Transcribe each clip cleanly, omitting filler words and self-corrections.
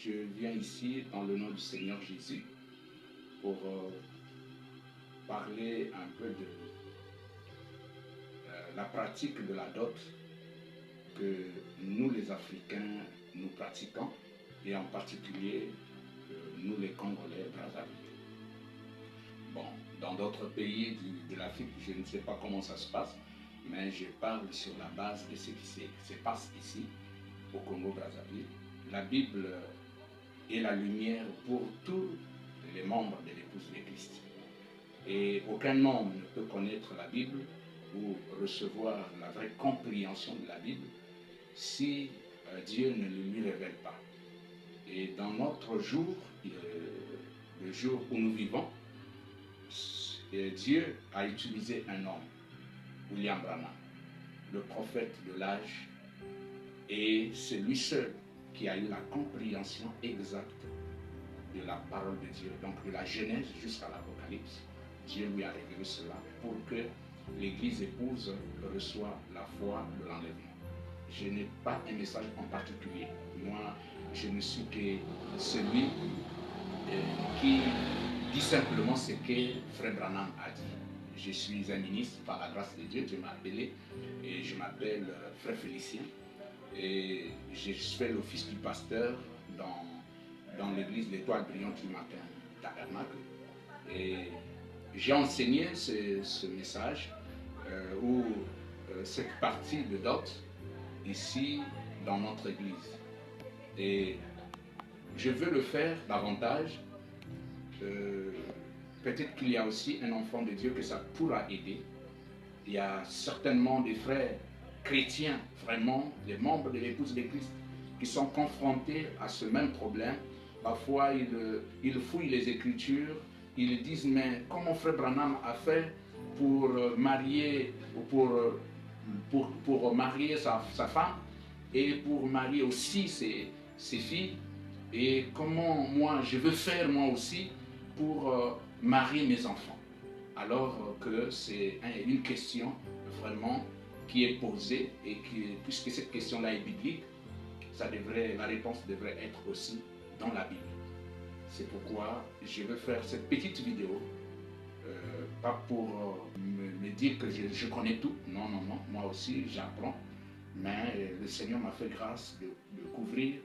je viens ici dans le nom du Seigneur Jésus pour parler un peu de la pratique de la dot que nous les Africains nous pratiquons et en particulier nous les Congolais Brazzaville. Bon, dans d'autres pays de l'Afrique, je ne sais pas comment ça se passe, mais je parle sur la base de ce qui se passe ici au Congo Brazzaville. La Bible est la lumière pour tous les membres de l'épouse de Christ. Et aucun homme ne peut connaître la Bible ou recevoir la vraie compréhension de la Bible si Dieu ne le lui révèle pas. Et dans notre jour, le jour où nous vivons, Dieu a utilisé un homme, William Branham, le prophète de l'âge, et c'est lui seul qui a eu la compréhension exacte de la parole de Dieu, donc de la Genèse jusqu'à l'Apocalypse. Dieu lui a révélé cela pour que l'Église épouse reçoive la foi de l'enlèvement. Je n'ai pas un message en particulier. Moi, je ne suis que celui qui dit simplement ce que Frère Branham a dit. Je suis un ministre par la grâce de Dieu. Dieu m'a appelé et je m'appelle Frère Félicien. Et je fais l'office du pasteur dans l'église L'Étoile brillante du matin, Tabernacle. Et j'ai enseigné ce message ou cette partie de dot ici dans notre église. Et je veux le faire davantage. Peut-être qu'il y a aussi un enfant de Dieu que ça pourra aider. Il y a certainement des frères chrétiens, vraiment, les membres de l'épouse de Christ, qui sont confrontés à ce même problème. Parfois, ils fouillent les Écritures, ils disent, mais comment Frère Branham a fait pour marier, pour marier sa femme et pour marier aussi ses filles, et comment moi, je veux faire moi aussi pour marier mes enfants. Alors que c'est une question vraiment qui est posée et puisque cette question-là est biblique, la réponse devrait être aussi dans la Bible. C'est pourquoi je veux faire cette petite vidéo, pas pour me dire que je connais tout, non, non, non, moi aussi j'apprends, mais le Seigneur m'a fait grâce de couvrir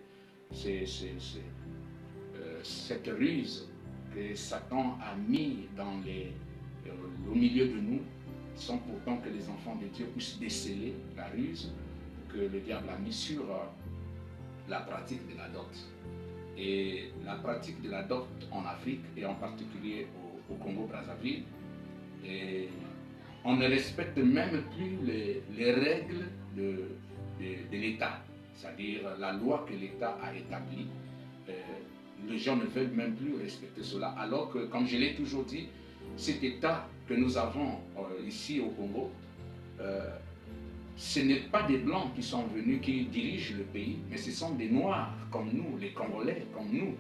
cette ruse que Satan a mis au milieu de nous, sans pourtant que les enfants de Dieu puissent déceler la ruse que le diable a mis sur la pratique de la dot. Et la pratique de la dot en Afrique, et en particulier au Congo Brazzaville, on ne respecte même plus les règles de l'État, c'est-à-dire la loi que l'État a établie. Les gens ne veulent même plus respecter cela, alors que, comme je l'ai toujours dit, cet État que nous avons ici au Congo, ce n'est pas des Blancs qui sont venus, qui dirigent le pays, mais ce sont des Noirs comme nous, les Congolais comme nous,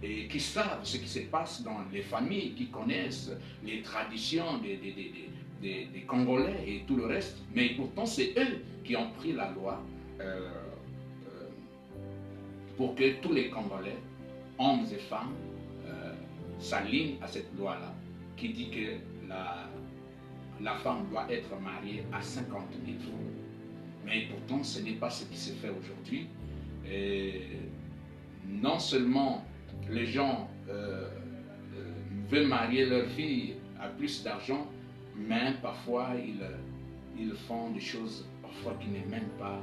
et qui savent ce qui se passe dans les familles, qui connaissent les traditions des Congolais et tout le reste. Mais pourtant, c'est eux qui ont pris la loi pour que tous les Congolais, hommes et femmes, s'alignent à cette loi-là, qui dit que la femme doit être mariée à 50 000 francs. Mais pourtant, ce n'est pas ce qui se fait aujourd'hui. Non seulement les gens veulent marier leur fille à plus d'argent, mais parfois ils font des choses parfois qui n'est même pas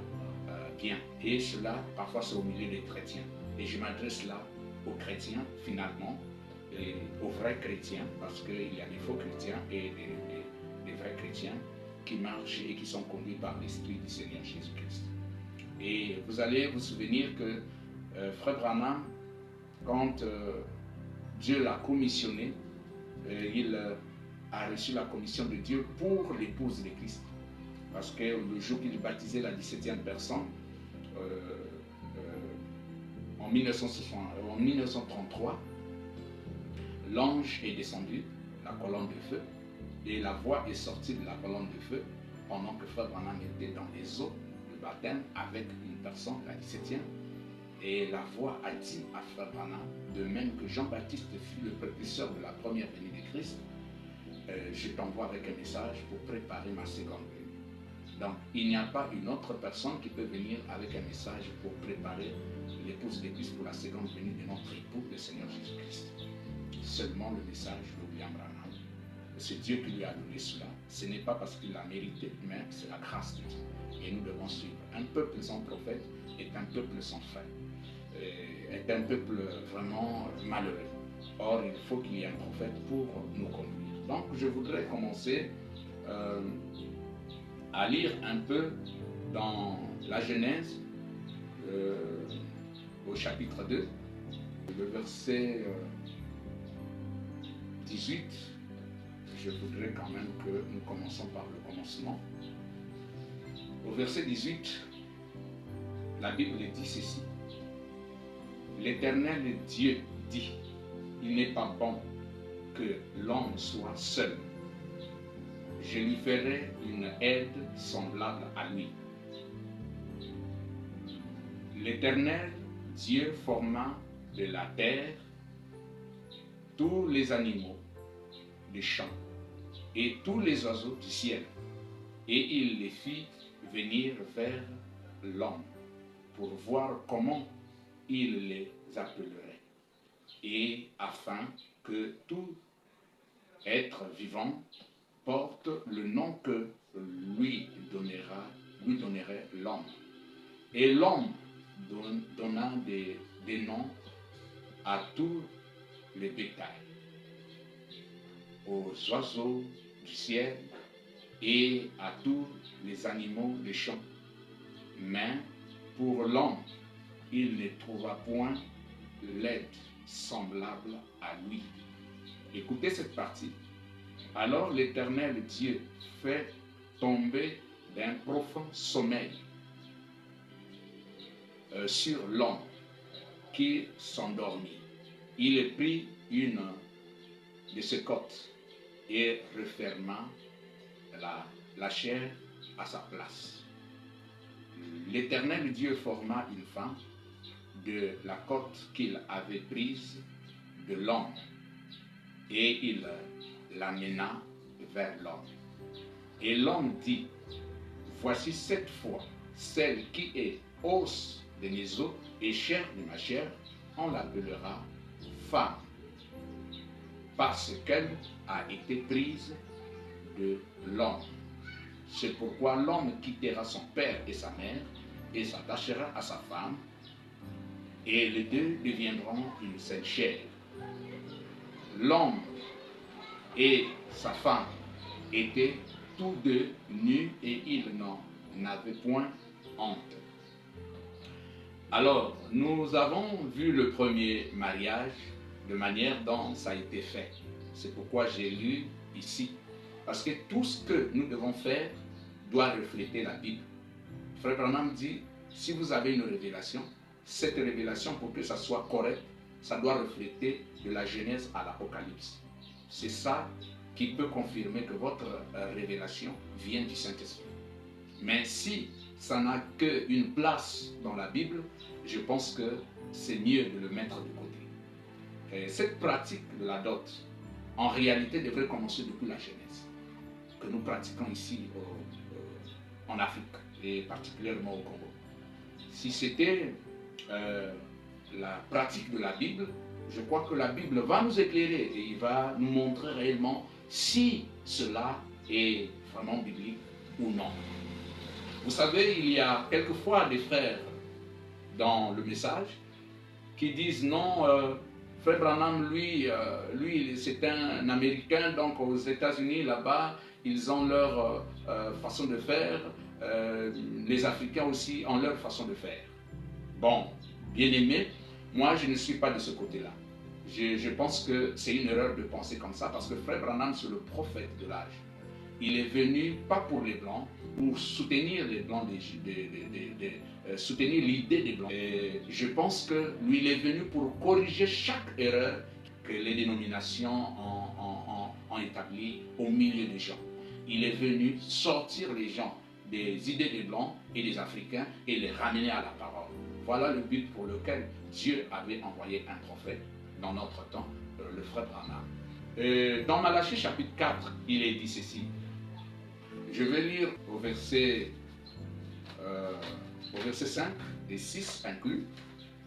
bien. Et cela, parfois, c'est au milieu des chrétiens. Et je m'adresse là aux chrétiens, finalement, et aux vrais chrétiens, parce qu'il y a des faux chrétiens et des vrais chrétiens qui marchent et qui sont conduits par l'Esprit du Seigneur Jésus-Christ. Et vous allez vous souvenir que Frère Branham, quand Dieu l'a commissionné, il a reçu la commission de Dieu pour l'épouse de Christ. Parce que le jour qu'il baptisait la 17e personne, en 1933, l'ange est descendu, la colonne de feu, et la voix est sortie de la colonne de feu pendant que Frère Branham était dans les eaux de baptême avec une personne, la 17e. Et la voix a dit à Frère Branham, de même que Jean-Baptiste fut le précurseur de la première venue de Christ, je t'envoie avec un message pour préparer ma seconde venue. Donc, il n'y a pas une autre personne qui peut venir avec un message pour préparer l'épouse de Christ pour la seconde venue de notre époux, le Seigneur Jésus-Christ. Seulement le message de William Branham. C'est Dieu qui lui a donné cela. Ce n'est pas parce qu'il l'a mérité, mais c'est la grâce de Dieu. Et nous devons suivre. Un peuple sans prophète est un peuple sans fin. Est un peuple vraiment malheureux. Or, il faut qu'il y ait un prophète pour nous conduire. Donc, je voudrais commencer à lire un peu dans la Genèse, au chapitre 2, le verset 18. Je voudrais quand même que nous commençons par le commencement. Au verset 18, la Bible dit ceci. L'Éternel Dieu dit, il n'est pas bon que l'homme soit seul. Je lui ferai une aide semblable à lui. L'Éternel Dieu forma de la terre tous les animaux des champs et tous les oiseaux du ciel, et il les fit venir vers l'homme pour voir comment il les appellerait, et afin que tout être vivant porte le nom que lui donnerait l'homme. Et l'homme donna des noms à tous les bétails, aux oiseaux du ciel et à tous les animaux des champs. Mais pour l'homme, il ne trouva point l'aide semblable à lui. Écoutez cette partie. Alors l'Éternel Dieu fait tomber d'un profond sommeil sur l'homme qui s'endormit. Il prit une de ses côtes et referma la chair à sa place. L'Éternel Dieu forma une femme de la côte qu'il avait prise de l'homme et il l'amena vers l'homme. Et l'homme dit, voici cette fois celle qui est os de mes os et chair de ma chair, on l'appellera femme, parce qu'elle a été prise de l'homme. C'est pourquoi l'homme quittera son père et sa mère et s'attachera à sa femme, et les deux deviendront une seule chair. L'homme et sa femme étaient tous deux nus et ils n'en avaient point honte. Alors, nous avons vu le premier mariage de manière dont ça a été fait. C'est pourquoi j'ai lu ici. Parce que tout ce que nous devons faire doit refléter la Bible. Frère Branham dit, si vous avez une révélation, cette révélation, pour que ça soit correct, ça doit refléter de la Genèse à l'Apocalypse. C'est ça qui peut confirmer que votre révélation vient du Saint-Esprit. Mais si ça n'a qu'une place dans la Bible, je pense que c'est mieux de le mettre de côté. Et cette pratique de la dot, en réalité, devrait commencer depuis la Genèse, que nous pratiquons ici en Afrique, et particulièrement au Congo. Si c'était la pratique de la Bible, je crois que la Bible va nous éclairer et il va nous montrer réellement si cela est vraiment biblique ou non. Vous savez, il y a quelquefois des frères dans le message qui disent non, Frère Branham, lui c'est un Américain, donc aux États-Unis, là-bas, ils ont leur façon de faire, les Africains aussi ont leur façon de faire. Bon, bien aimé, moi je ne suis pas de ce côté-là. Je pense que c'est une erreur de penser comme ça, parce que Frère Branham, c'est le prophète de l'âge. Il est venu, pas pour les Blancs, pour soutenir les Blancs, soutenir l'idée des Blancs. Et je pense que lui, il est venu pour corriger chaque erreur que les dénominations ont établie au milieu des gens. Il est venu sortir les gens des idées des Blancs et des Africains et les ramener à la parole. Voilà le but pour lequel Dieu avait envoyé un prophète dans notre temps, le frère Branham. Dans Malachie chapitre 4, il est dit ceci. Je vais lire au verset 5 et 6 inclus.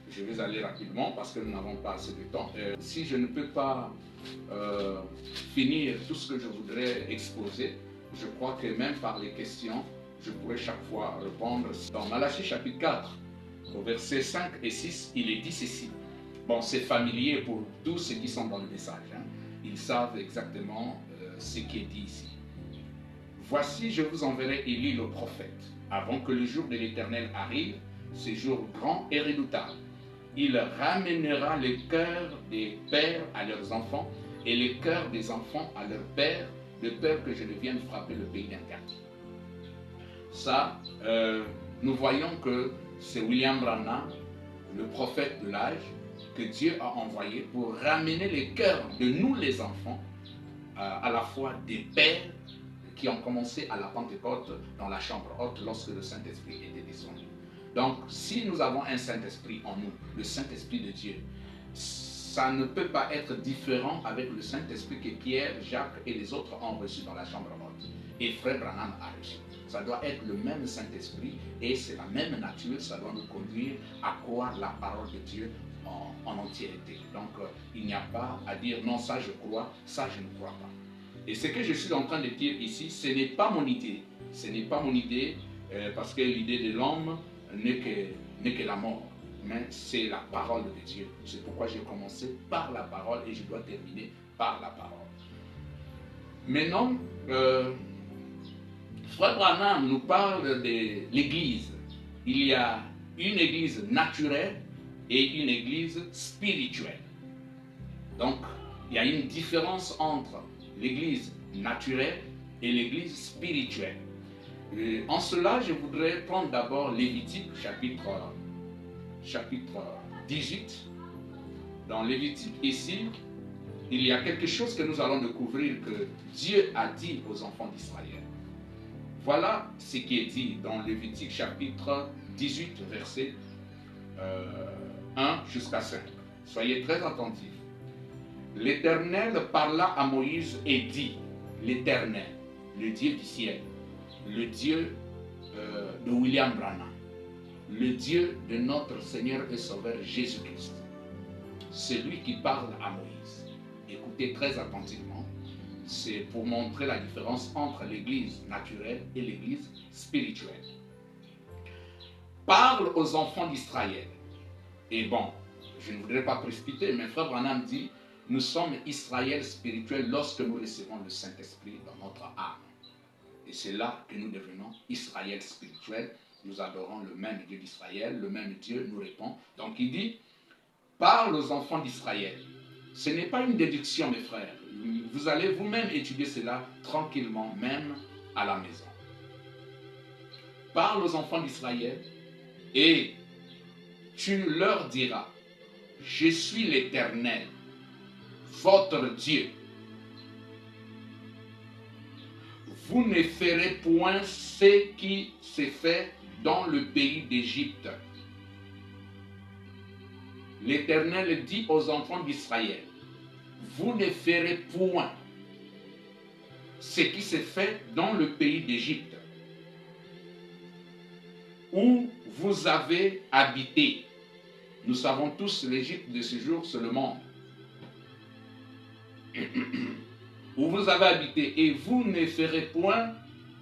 Je vais aller rapidement parce que nous n'avons pas assez de temps. Si je ne peux pas finir tout ce que je voudrais exposer, je crois que même par les questions, je pourrais chaque fois répondre. Dans Malachie chapitre 4, au verset 5 et 6, il est dit ceci. Bon, c'est familier pour tous ceux qui sont dans le message. Hein. Ils savent exactement ce qui est dit ici. Voici, je vous enverrai Élie le prophète, avant que le jour de l'Éternel arrive, ce jour grand et redoutable. Il ramènera les cœurs des pères à leurs enfants et les cœurs des enfants à leurs pères, de peur que je ne vienne frapper le pays d'interdit. Ça, nous voyons que c'est William Branham, le prophète de l'âge, que Dieu a envoyé pour ramener les cœurs de nous les enfants, à la fois des pères qui ont commencé à la Pentecôte dans la chambre haute lorsque le Saint-Esprit était descendu. Donc, si nous avons un Saint-Esprit en nous, le Saint-Esprit de Dieu, ça ne peut pas être différent avec le Saint-Esprit que Pierre, Jacques et les autres ont reçu dans la chambre haute. Et Frère Branham a reçu. Ça doit être le même Saint-Esprit et c'est la même nature, ça doit nous conduire à croire la parole de Dieu en entièreté. Donc, il n'y a pas à dire non, ça je crois, ça je ne crois pas. Et ce que je suis en train de dire ici, ce n'est pas mon idée. Ce n'est pas mon idée parce que l'idée de l'homme n'est que la mort. Mais c'est la parole de Dieu. C'est pourquoi j'ai commencé par la parole et je dois terminer par la parole. Maintenant, Frère Branham nous parle de l'Église. Il y a une Église naturelle et une Église spirituelle. Donc, il y a une différence entre l'Église naturelle et l'Église spirituelle. En cela, je voudrais prendre d'abord Lévitique, chapitre 18. Dans Lévitique, ici, il y a quelque chose que nous allons découvrir que Dieu a dit aux enfants d'Israël. Voilà ce qui est dit dans Lévitique, chapitre 18, versets 1 jusqu'à 5. Soyez très attentifs. L'Éternel parla à Moïse et dit, l'Éternel, le Dieu du ciel, le Dieu de William Branham, le Dieu de notre Seigneur et Sauveur Jésus-Christ, celui qui parle à Moïse. Écoutez très attentivement, c'est pour montrer la différence entre l'Église naturelle et l'Église spirituelle. Parle aux enfants d'Israël. Et bon, je ne voudrais pas précipiter, mais Frère Branham dit, nous sommes Israël spirituel lorsque nous recevons le Saint-Esprit dans notre âme. Et c'est là que nous devenons Israël spirituel. Nous adorons le même Dieu d'Israël, le même Dieu nous répond. Donc il dit, parle aux enfants d'Israël. Ce n'est pas une déduction, mes frères. Vous allez vous-même étudier cela tranquillement, même à la maison. Parle aux enfants d'Israël et tu leur diras, je suis l'Éternel, votre Dieu. Vous ne ferez point ce qui s'est fait dans le pays d'Égypte. L'Éternel dit aux enfants d'Israël, vous ne ferez point ce qui s'est fait dans le pays d'Égypte, où vous avez habité. Nous savons tous l'Égypte de ce jour, c'est le monde. Où vous avez habité, et vous ne ferez point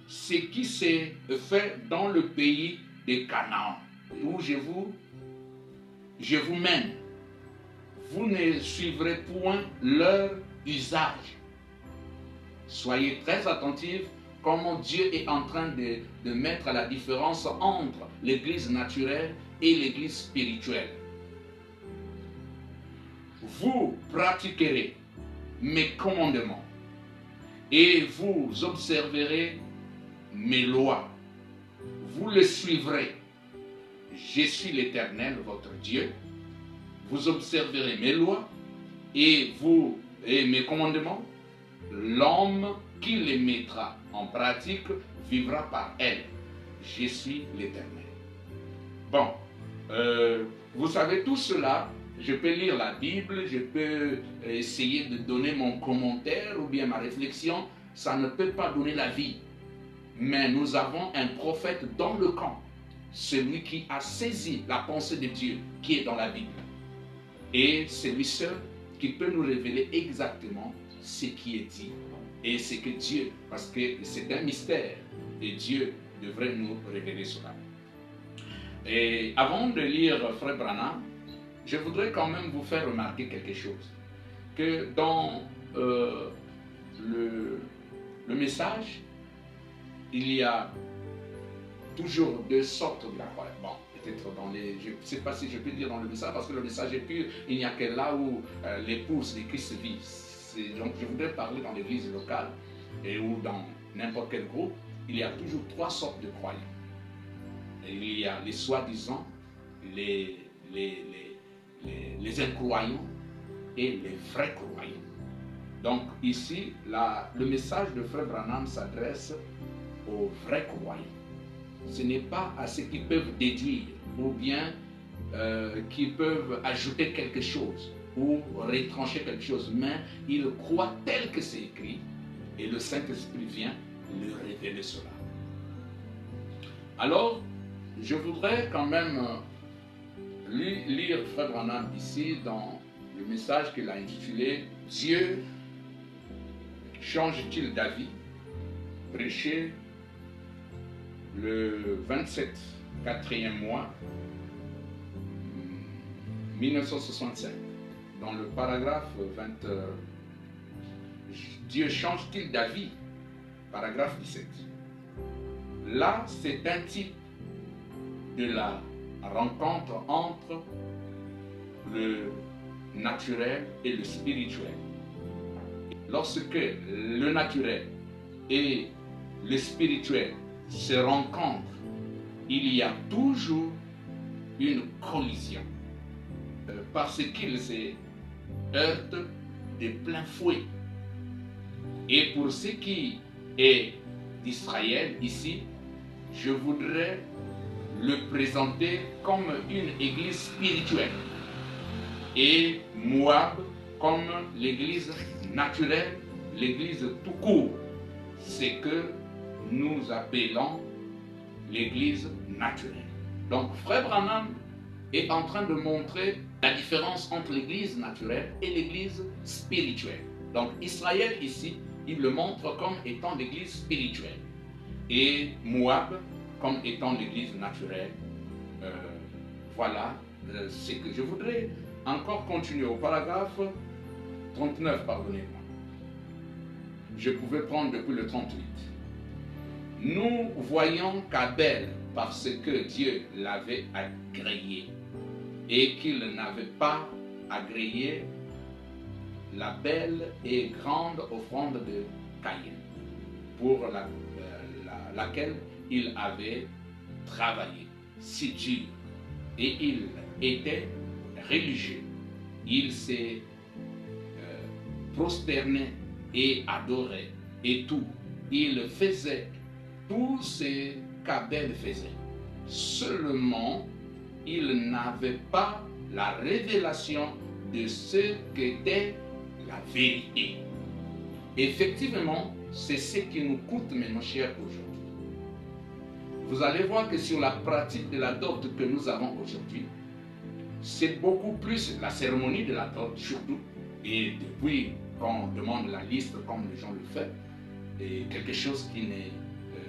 ce qui s'est fait dans le pays de Canaan, où je vous mène. Vous ne suivrez point leur usage. Soyez très attentifs comment Dieu est en train de mettre la différence entre l'Église naturelle et l'Église spirituelle. Vous pratiquerez mes commandements et vous observerez mes lois. Vous les suivrez. Je suis l'Éternel, votre Dieu. Vous observerez mes lois et mes commandements. L'homme qui les mettra en pratique vivra par elles. Je suis l'Éternel. Bon, Vous savez, tout cela, je peux lire la Bible, je peux essayer de donner mon commentaire ou bien ma réflexion, ça ne peut pas donner la vie. Mais nous avons un prophète dans le camp, celui qui a saisi la pensée de Dieu qui est dans la Bible. Et c'est lui seul qui peut nous révéler exactement ce qui est dit. Et c'est que Dieu, parce que c'est un mystère, et Dieu devrait nous révéler cela. Et avant de lire Frère Branham, je voudrais quand même vous faire remarquer quelque chose. Que dans le message, il y a toujours deux sortes de la croix. Bon, peut-être dans les... Je ne sais pas si je peux dire dans le message, parce que le message est pur. Il n'y a que là où l'épouse de Christ vit. Donc je voudrais parler dans l'église locale, et ou dans n'importe quel groupe, il y a toujours trois sortes de croyants. Il y a les soi-disant, les incroyants et les vrais croyants. Donc ici, le message de Frère Branham s'adresse aux vrais croyants. Ce n'est pas à ceux qui peuvent déduire ou bien qui peuvent ajouter quelque chose ou retrancher quelque chose, mais ils croient tel que c'est écrit et le Saint-Esprit vient leur révéler cela. Alors, je voudrais quand même lire Frère Branham ici dans le message qu'il a intitulé « Dieu change-t-il d'avis ?» prêché le 27, 4e mois 1965. Dans le paragraphe 20, Dieu change-t-il d'avis? Paragraphe 17. Là, c'est un type de la rencontre entre le naturel et le spirituel. Lorsque le naturel et le spirituel se rencontrent, il y a toujours une collision parce qu'ils se heurtent de plein fouet. Et pour ce qui est d'Israël ici, je voudrais le présenter comme une église spirituelle et Moab comme l'église naturelle, l'église tout court. C'est que nous appelons l'église naturelle. Donc Frère Branham est en train de montrer la différence entre l'église naturelle et l'église spirituelle. Donc Israël ici, il le montre comme étant l'église spirituelle et Moab comme étant l'église naturelle. Voilà ce que je voudrais encore continuer au paragraphe 39, pardonnez-moi. Je pouvais prendre depuis le 38. Nous voyons qu'Abel, parce que Dieu l'avait agréé et qu'il n'avait pas agréé la belle et grande offrande de Caïn, pour laquelle il avait travaillé si dur, et il était religieux. Il s'est prosterné et adoré et tout. Il faisait tout ce qu'Abel faisait. Seulement, il n'avait pas la révélation de ce qu'était la vérité. Effectivement, c'est ce qui nous coûte, mes chers, aujourd'hui. Vous allez voir que sur la pratique de la dot que nous avons aujourd'hui, c'est beaucoup plus la cérémonie de la dot, surtout, et depuis qu'on demande la liste comme les gens le font, et quelque chose qui n'est,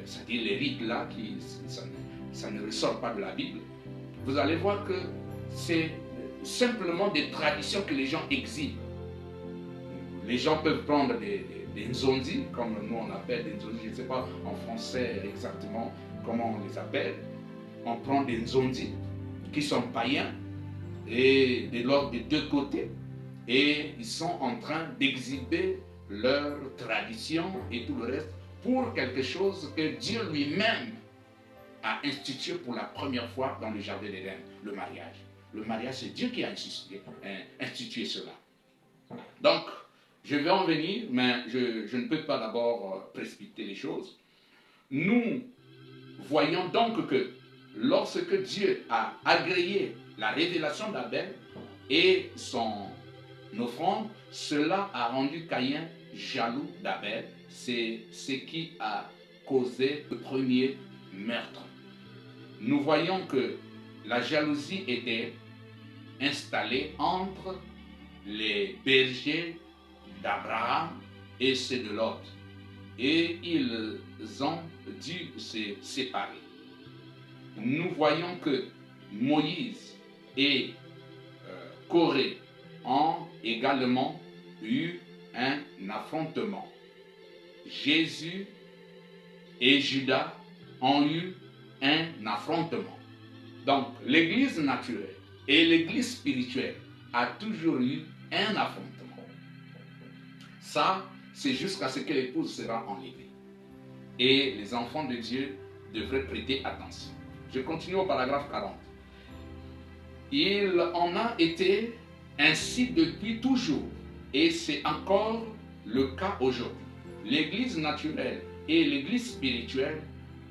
c'est-à-dire les rites là, ça ne ressort pas de la Bible, vous allez voir que c'est simplement des traditions que les gens exhibent. Les gens peuvent prendre des nzonzi, comme nous on appelle des nzonzi, je ne sais pas en français exactement comment on les appelle. On prend des nzonzi qui sont païens et de l'ordre des deux côtés, et ils sont en train d'exhiber leur tradition et tout le reste pour quelque chose que Dieu lui-même a institué pour la première fois dans le jardin d'Éden, le mariage. Le mariage, c'est Dieu qui a institué cela. Donc, je vais en venir, mais je ne peux pas d'abord précipiter les choses. Nous voyons donc que lorsque Dieu a agréé la révélation d'Abel et son offrande, cela a rendu Caïn jaloux d'Abel. C'est ce qui a causé le premier meurtre. Nous voyons que la jalousie était installée entre les bergers d'Abraham et ceux de Lot. Et ils ont dû se séparer. Nous voyons que Moïse et Corée ont également eu un affrontement. Jésus et Judas ont eu un affrontement. Donc, l'église naturelle et l'église spirituelle a toujours eu un affrontement. Ça, c'est jusqu'à ce que l'épouse sera enlevée. Et les enfants de Dieu devraient prêter attention. Je continue au paragraphe 40. Il en a été ainsi depuis toujours, et c'est encore le cas aujourd'hui. L'église naturelle et l'église spirituelle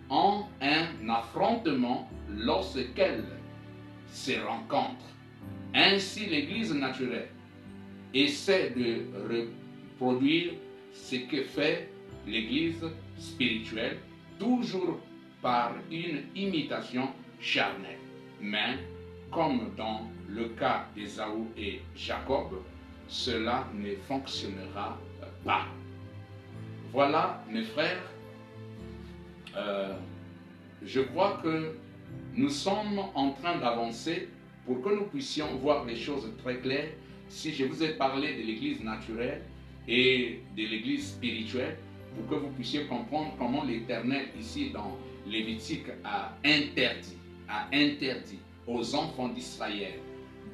ont un affrontement lorsqu'elles se rencontrent. Ainsi, l'église naturelle essaie de reproduire ce que fait l'église spirituelle, toujours par une imitation charnelle. Mais, comme dans le cas d'Ésaü et Jacob, cela ne fonctionnera pas. Voilà, mes frères, je crois que nous sommes en train d'avancer pour que nous puissions voir les choses très claires. Si je vous ai parlé de l'église naturelle et de l'église spirituelle, pour que vous puissiez comprendre comment l'Éternel ici dans Lévitique a interdit aux enfants d'Israël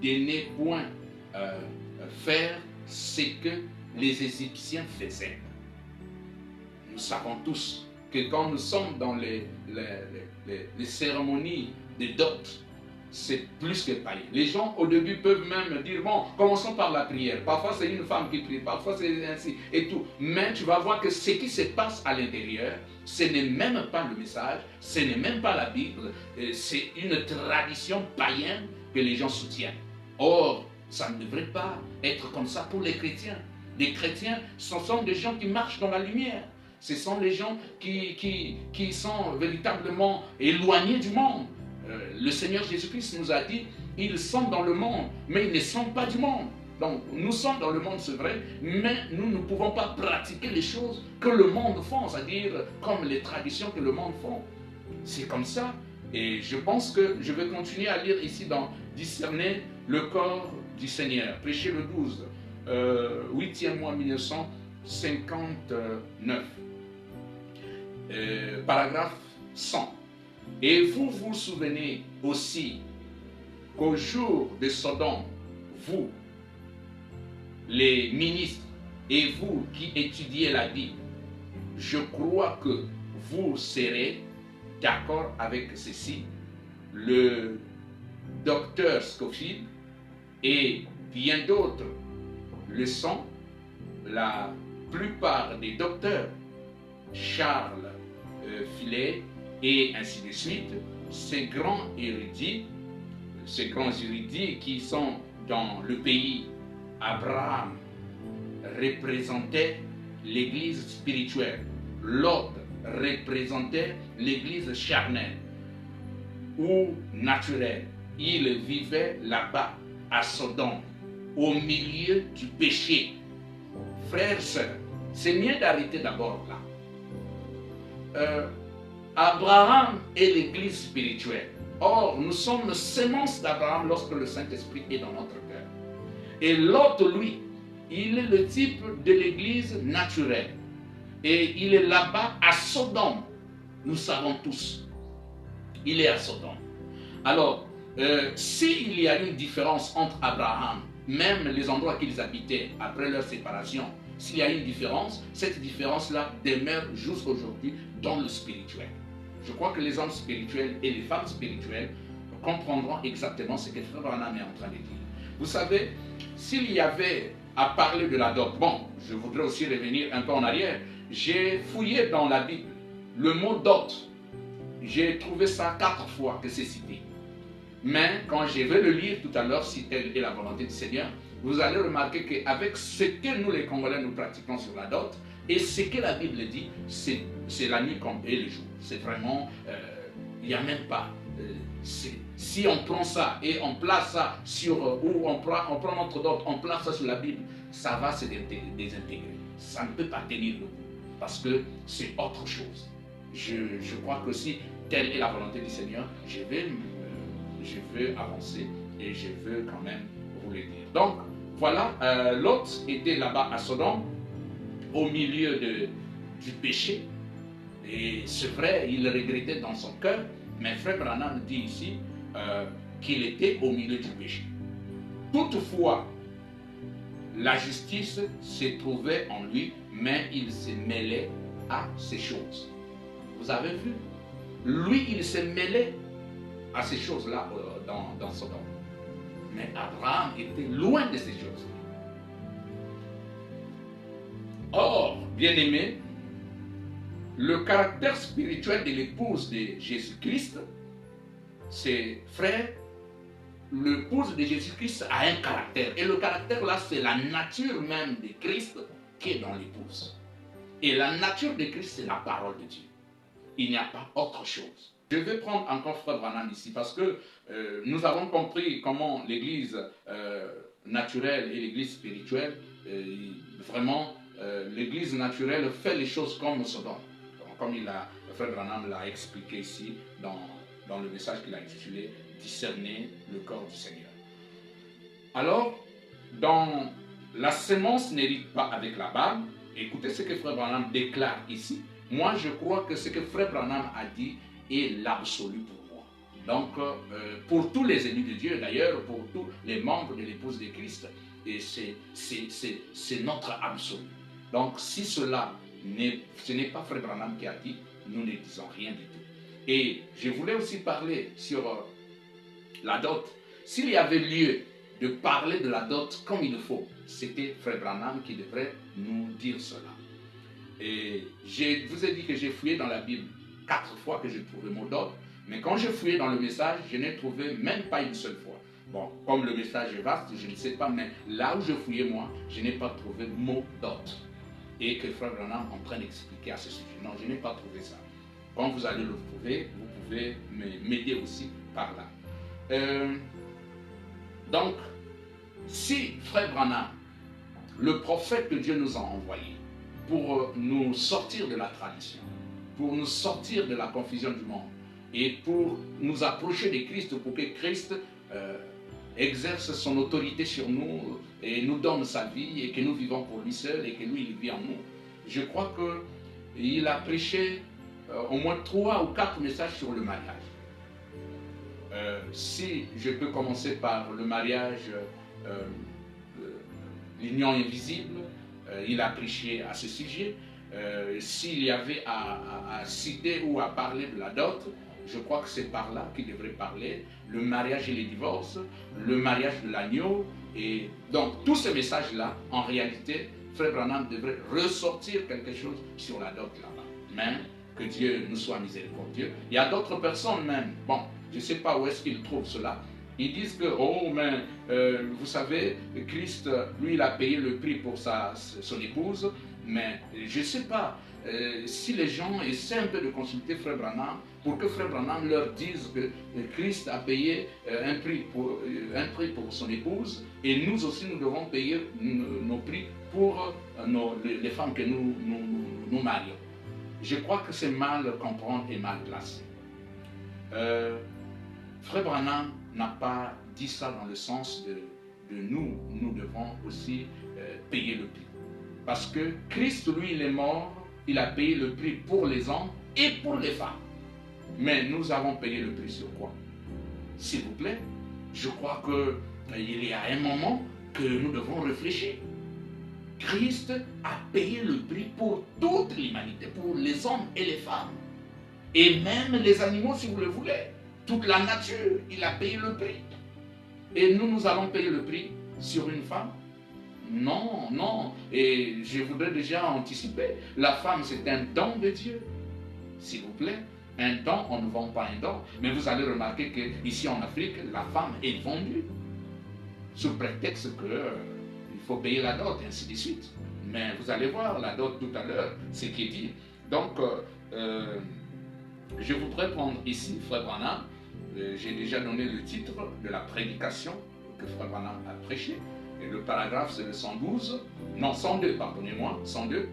de ne point faire ce que les Égyptiens faisaient. Nous savons tous que quand nous sommes dans les cérémonies de dot, c'est plus que païen. Les gens au début peuvent même dire, bon, commençons par la prière. Parfois c'est une femme qui prie, parfois c'est ainsi et tout. Mais tu vas voir que ce qui se passe à l'intérieur, ce n'est même pas le message, ce n'est même pas la Bible, c'est une tradition païenne que les gens soutiennent. Or, ça ne devrait pas être comme ça pour les chrétiens. Les chrétiens, ce sont des gens qui marchent dans la lumière. Ce sont les gens qui sont véritablement éloignés du monde. Le Seigneur Jésus-Christ nous a dit, ils sont dans le monde, mais ils ne sont pas du monde. Donc, nous sommes dans le monde, c'est vrai, mais nous ne pouvons pas pratiquer les choses que le monde fait, c'est-à-dire comme les traditions que le monde fait. C'est comme ça. Et je pense que je vais continuer à lire ici dans Discerner le corps du Seigneur. Prêcher le 12, 8e mois 1959. Paragraphe 100. Et vous vous souvenez aussi qu'au jour de Sodome, vous, les ministres, et vous qui étudiez la Bible, je crois que vous serez d'accord avec ceci. Le docteur Scofield et bien d'autres le sont. La plupart des docteurs, Charles Filet et ainsi de suite, ces grands érudits qui sont dans le pays, Abraham représentait l'église spirituelle, Lot représentait l'église charnelle ou naturelle. Il vivait là-bas, à Sodome, au milieu du péché. Frères et sœurs, c'est mieux d'arrêter d'abord là. Abraham est l'église spirituelle. Or, nous sommes sémence d'Abraham lorsque le Saint-Esprit est dans notre cœur. Et l'autre, lui, il est le type de l'église naturelle. Et il est là-bas à Sodome. Nous savons tous. Il est à Sodome. Alors, s'il y a une différence entre Abraham, même les endroits qu'ils habitaient après leur séparation, s'il y a une différence, cette différence-là demeure jusqu'aujourd'hui dans le spirituel. Je crois que les hommes spirituels et les femmes spirituelles comprendront exactement ce que Frère Branham est en train de dire. Vous savez, s'il y avait à parler de la dot, bon, je voudrais aussi revenir un peu en arrière. J'ai fouillé dans la Bible le mot dot. j'ai trouvé ça 4 fois que c'est cité. Mais quand je vais le lire tout à l'heure, si telle est la volonté du Seigneur, vous allez remarquer qu'avec ce que nous les Congolais nous pratiquons sur la dot, et ce que la Bible dit, c'est la nuit comme et le jour. C'est vraiment, il n'y a même pas. Si on prend ça et on place ça sur, ou on prend notre dot, on place ça sur la Bible, ça va se désintégrer. Ça ne peut pas tenir le coup, parce que c'est autre chose. Je crois que si telle est la volonté du Seigneur, je veux avancer et je veux quand même vous le dire. Donc, voilà, Lot était là-bas à Sodome, au milieu du péché. Et c'est vrai, il regrettait dans son cœur, mais Frère Branham dit ici qu'il était au milieu du péché. Toutefois, la justice se trouvait en lui, mais il se mêlait à ces choses. Vous avez vu? Lui, il se mêlait à ces choses-là dans Sodome. Mais Abraham était loin de ces choses. Or, bien-aimé, le caractère spirituel de l'épouse de Jésus-Christ, c'est, frère, l'épouse de Jésus-Christ a un caractère. Et le caractère là, c'est la nature même de Christ qui est dans l'épouse. Et la nature de Christ, c'est la parole de Dieu. Il n'y a pas autre chose. Je vais prendre encore Frère Branham ici parce que nous avons compris comment l'église naturelle et l'église spirituelle, vraiment, l'église naturelle fait les choses comme Sodome. Comme Frère Branham l'a expliqué ici dans le message qu'il a intitulé « Discerner le corps du Seigneur ». Alors, dans la semence n'hérite pas avec la barbe, écoutez ce que Frère Branham déclare ici. Moi, je crois que ce que Frère Branham a dit est l'absolu pour moi. Donc, pour tous les élus de Dieu, d'ailleurs, pour tous les membres de l'épouse de Christ, et c'est notre absolu. Donc, si ce n'est pas Frère Branham qui a dit, nous ne disons rien du tout. Et je voulais aussi parler sur la dot. S'il y avait lieu de parler de la dot comme il faut, c'était Frère Branham qui devrait nous dire cela. Et je vous ai dit que j'ai fouillé dans la Bible 4 fois que j'ai trouvé mot dot, mais quand j'ai fouillé dans le message, je n'ai trouvé même pas une seule fois. Bon, comme le message est vaste, je ne sais pas, mais là où je fouillais moi, je n'ai pas trouvé mot dot. Et que Frère Branham est en train d'expliquer à ce sujet. Non, je n'ai pas trouvé ça. Quand vous allez le trouver, vous pouvez m'aider aussi par là. Donc, si Frère Branham, le prophète que Dieu nous a envoyé, pour nous sortir de la tradition, pour nous sortir de la confusion du monde, et pour nous approcher de Christ, pour que Christ exerce son autorité sur nous et nous donne sa vie et que nous vivons pour lui seul et que lui il vit en nous. Je crois qu'il a prêché au moins 3 ou 4 messages sur le mariage. Si je peux commencer par le mariage, l'union invisible, il a prêché à ce sujet. S'il y avait à citer ou à parler de la dot, je crois que c'est par là qu'il devrait parler. Le mariage et les divorces, le mariage de l'agneau. Et donc, tous ces messages-là, en réalité, Frère Branham devrait ressortir quelque chose sur la dot là-bas. Même que Dieu nous soit miséricordieux. Il y a d'autres personnes même, bon, je ne sais pas où est-ce qu'ils trouvent cela. Ils disent que, oh, mais vous savez, Christ, lui, il a payé le prix pour son épouse. Mais je ne sais pas si les gens essaient un peu de consulter Frère Branham pour que Frère Branham leur dise que Christ a payé un prix pour son épouse et nous aussi nous devons payer nos prix pour les femmes que nous marions. Je crois que c'est mal comprendre et mal placé. Frère Branham n'a pas dit ça dans le sens de nous devons aussi payer le prix. Parce que Christ, lui, il est mort, il a payé le prix pour les hommes et pour les femmes. Mais nous avons payé le prix sur quoi? S'il vous plaît, je crois qu'il y a un moment que nous devons réfléchir. Christ a payé le prix pour toute l'humanité, pour les hommes et les femmes. Et même les animaux, si vous le voulez. Toute la nature, il a payé le prix. Et nous allons payer le prix sur une femme? Non, non. Et je voudrais déjà anticiper. La femme, c'est un don de Dieu. S'il vous plaît. Un don, on ne vend pas un don. Mais vous allez remarquer qu'ici en Afrique, la femme est vendue sous prétexte qu'il faut payer la dot, et ainsi de suite. Mais vous allez voir la dot tout à l'heure, ce qui est dit. Donc, je voudrais prendre ici, Frère Branham, j'ai déjà donné le titre de la prédication que Frère Branham a prêché. Et le paragraphe, c'est le 112, non, 102, pardonnez-moi, 102.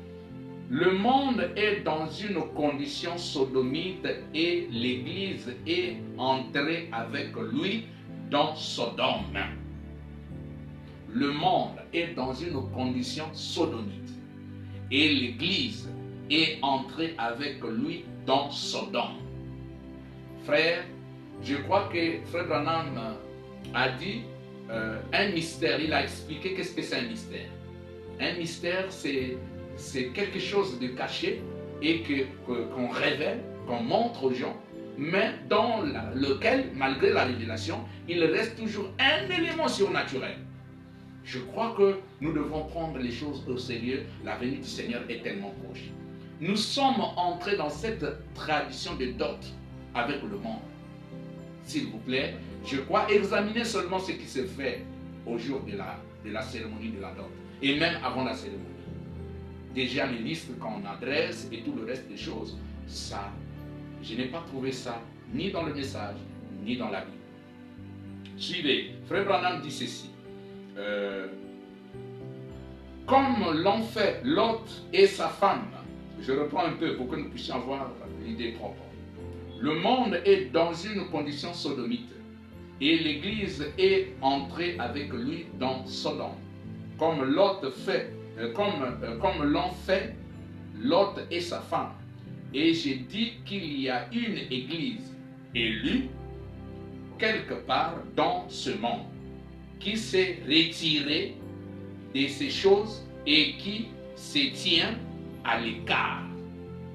Le monde est dans une condition sodomite et l'Église est entrée avec lui dans Sodome. Le monde est dans une condition sodomite et l'Église est entrée avec lui dans Sodome. Frère, je crois que Frère Branham a dit un mystère. Il a expliqué qu'est-ce que c'est un mystère. Un mystère, c'est quelque chose de caché et qu'on révèle, qu'on montre aux gens, mais dans lequel, malgré la révélation, il reste toujours un élément surnaturel. Je crois que nous devons prendre les choses au sérieux. La venue du Seigneur est tellement proche. Nous sommes entrés dans cette tradition de dot avec le monde. S'il vous plaît, je crois examiner seulement ce qui se fait au jour de la cérémonie de la dot et même avant la cérémonie. Déjà les listes qu'on adresse et tout le reste des choses, ça, je n'ai pas trouvé ça ni dans le message, ni dans la Bible. Suivez, Frère Branham dit ceci. Comme l'ont fait Lot et sa femme, je reprends un peu pour que nous puissions avoir l'idée propre. Le monde est dans une condition sodomite et l'Église est entrée avec lui dans Sodome. Comme l'ont fait Lot et sa femme. Et j'ai dit qu'il y a une Église élue quelque part dans ce monde qui s'est retirée de ces choses et qui se tient à l'écart.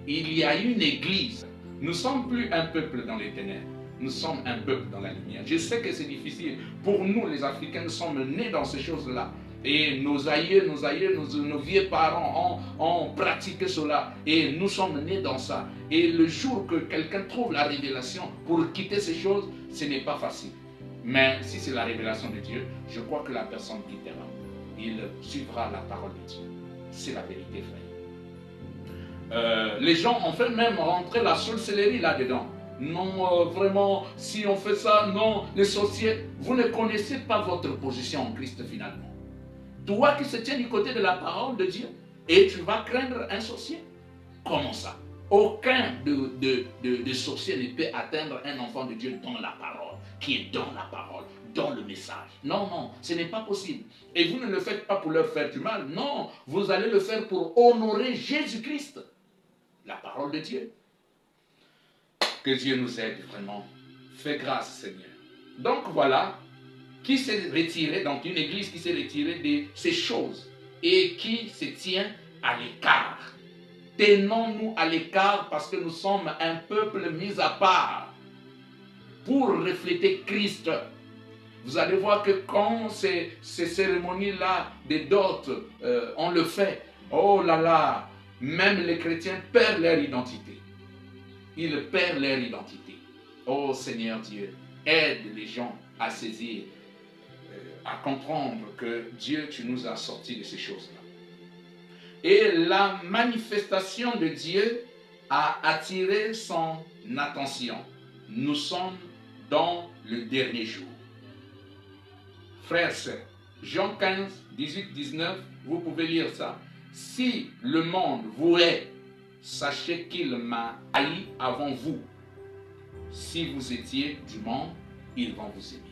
Il y a une Église. Nous ne sommes plus un peuple dans les ténèbres. Nous sommes un peuple dans la lumière. Je sais que c'est difficile. Pour nous, les Africains, nous sommes nés dans ces choses-là. Et nos aïeux, nos vieux parents ont pratiqué cela. Et nous sommes nés dans ça. Et le jour que quelqu'un trouve la révélation pour quitter ces choses, ce n'est pas facile. Mais si c'est la révélation de Dieu, je crois que la personne quittera. Il suivra la parole de Dieu. C'est la vérité, frère. Les gens ont fait même rentrer la sorcellerie là-dedans. Non, vraiment, si on fait ça, non, les sorciers, vous ne connaissez pas votre position en Christ finalement. Toi qui se tiens du côté de la parole de Dieu, et tu vas craindre un sorcier. Comment ça? Aucun de sorcier ne peut atteindre un enfant de Dieu dans la parole, qui est dans la parole, dans le message. Non, non, ce n'est pas possible. Et vous ne le faites pas pour leur faire du mal. Non, vous allez le faire pour honorer Jésus-Christ, la parole de Dieu. Que Dieu nous aide vraiment. Fais grâce, Seigneur. Donc voilà, qui s'est retiré, donc une église qui s'est retirée de ces choses et qui se tient à l'écart. Tenons-nous à l'écart parce que nous sommes un peuple mis à part pour refléter Christ. Vous allez voir que quand ces cérémonies-là des dots, on le fait, oh là là, même les chrétiens perdent leur identité. Ils perdent leur identité. Oh Seigneur Dieu, aide les gens à saisir, à comprendre que Dieu, tu nous as sortis de ces choses-là. Et la manifestation de Dieu a attiré son attention. Nous sommes dans le dernier jour. Frères et sœurs, Jean 15, 18, 19, vous pouvez lire ça. Si le monde vous hait, sachez qu'il m'a haï avant vous. Si vous étiez du monde, ils vont vous aimer.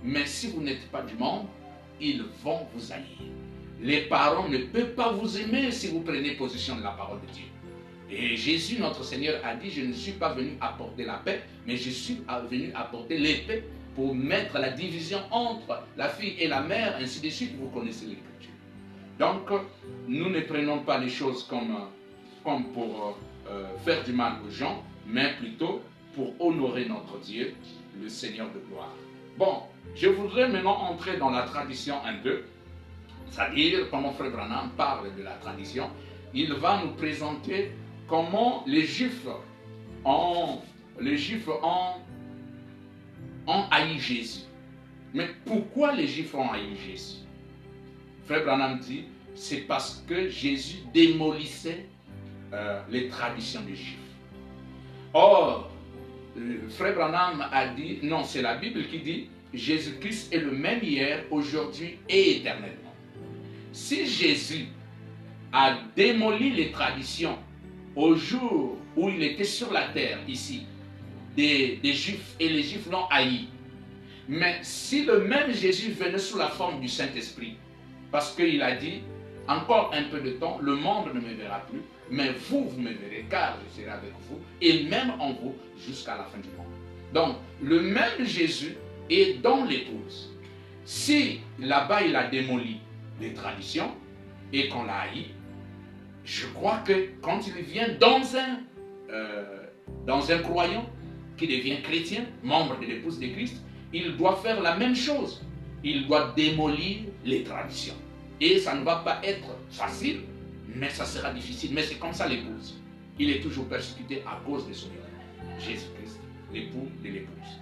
Mais si vous n'êtes pas du monde, ils vont vous haïr. Les parents ne peuvent pas vous aimer si vous prenez position de la parole de Dieu. Et Jésus, notre Seigneur, a dit, je ne suis pas venu apporter la paix, mais je suis venu apporter l'épée pour mettre la division entre la fille et la mère, ainsi de suite, vous connaissez l'Écriture. Donc, nous ne prenons pas les choses comme pour faire du mal aux gens, mais plutôt pour honorer notre Dieu, le Seigneur de gloire. Bon, je voudrais maintenant entrer dans la tradition un peu, c'est-à-dire, comme mon frère Branham parle de la tradition, il va nous présenter comment les Juifs ont les Juifs ont haï Jésus. Mais pourquoi les Juifs ont haï Jésus? Frère Branham dit, c'est parce que Jésus démolissait les traditions des Juifs. Or, Frère Branham a dit, non, c'est la Bible qui dit, Jésus-Christ est le même hier, aujourd'hui et éternellement. Si Jésus a démoli les traditions au jour où il était sur la terre, ici, des Juifs, et les Juifs l'ont haï, mais si le même Jésus venait sous la forme du Saint-Esprit, parce qu'il a dit, encore un peu de temps, le monde ne me verra plus, mais vous me verrez, car je serai avec vous, et même en vous, jusqu'à la fin du monde. Donc, le même Jésus est dans l'épouse. Si là-bas, il a démoli les traditions, et qu'on l'a haï, je crois que quand il vient dans un croyant, qui devient chrétien, membre de l'épouse de Christ, il doit faire la même chose. Il doit démolir les traditions. Et ça ne va pas être facile, mais ça sera difficile. Mais c'est comme ça l'épouse. Il est toujours persécuté à cause de son époux, Jésus-Christ, l'époux de l'épouse.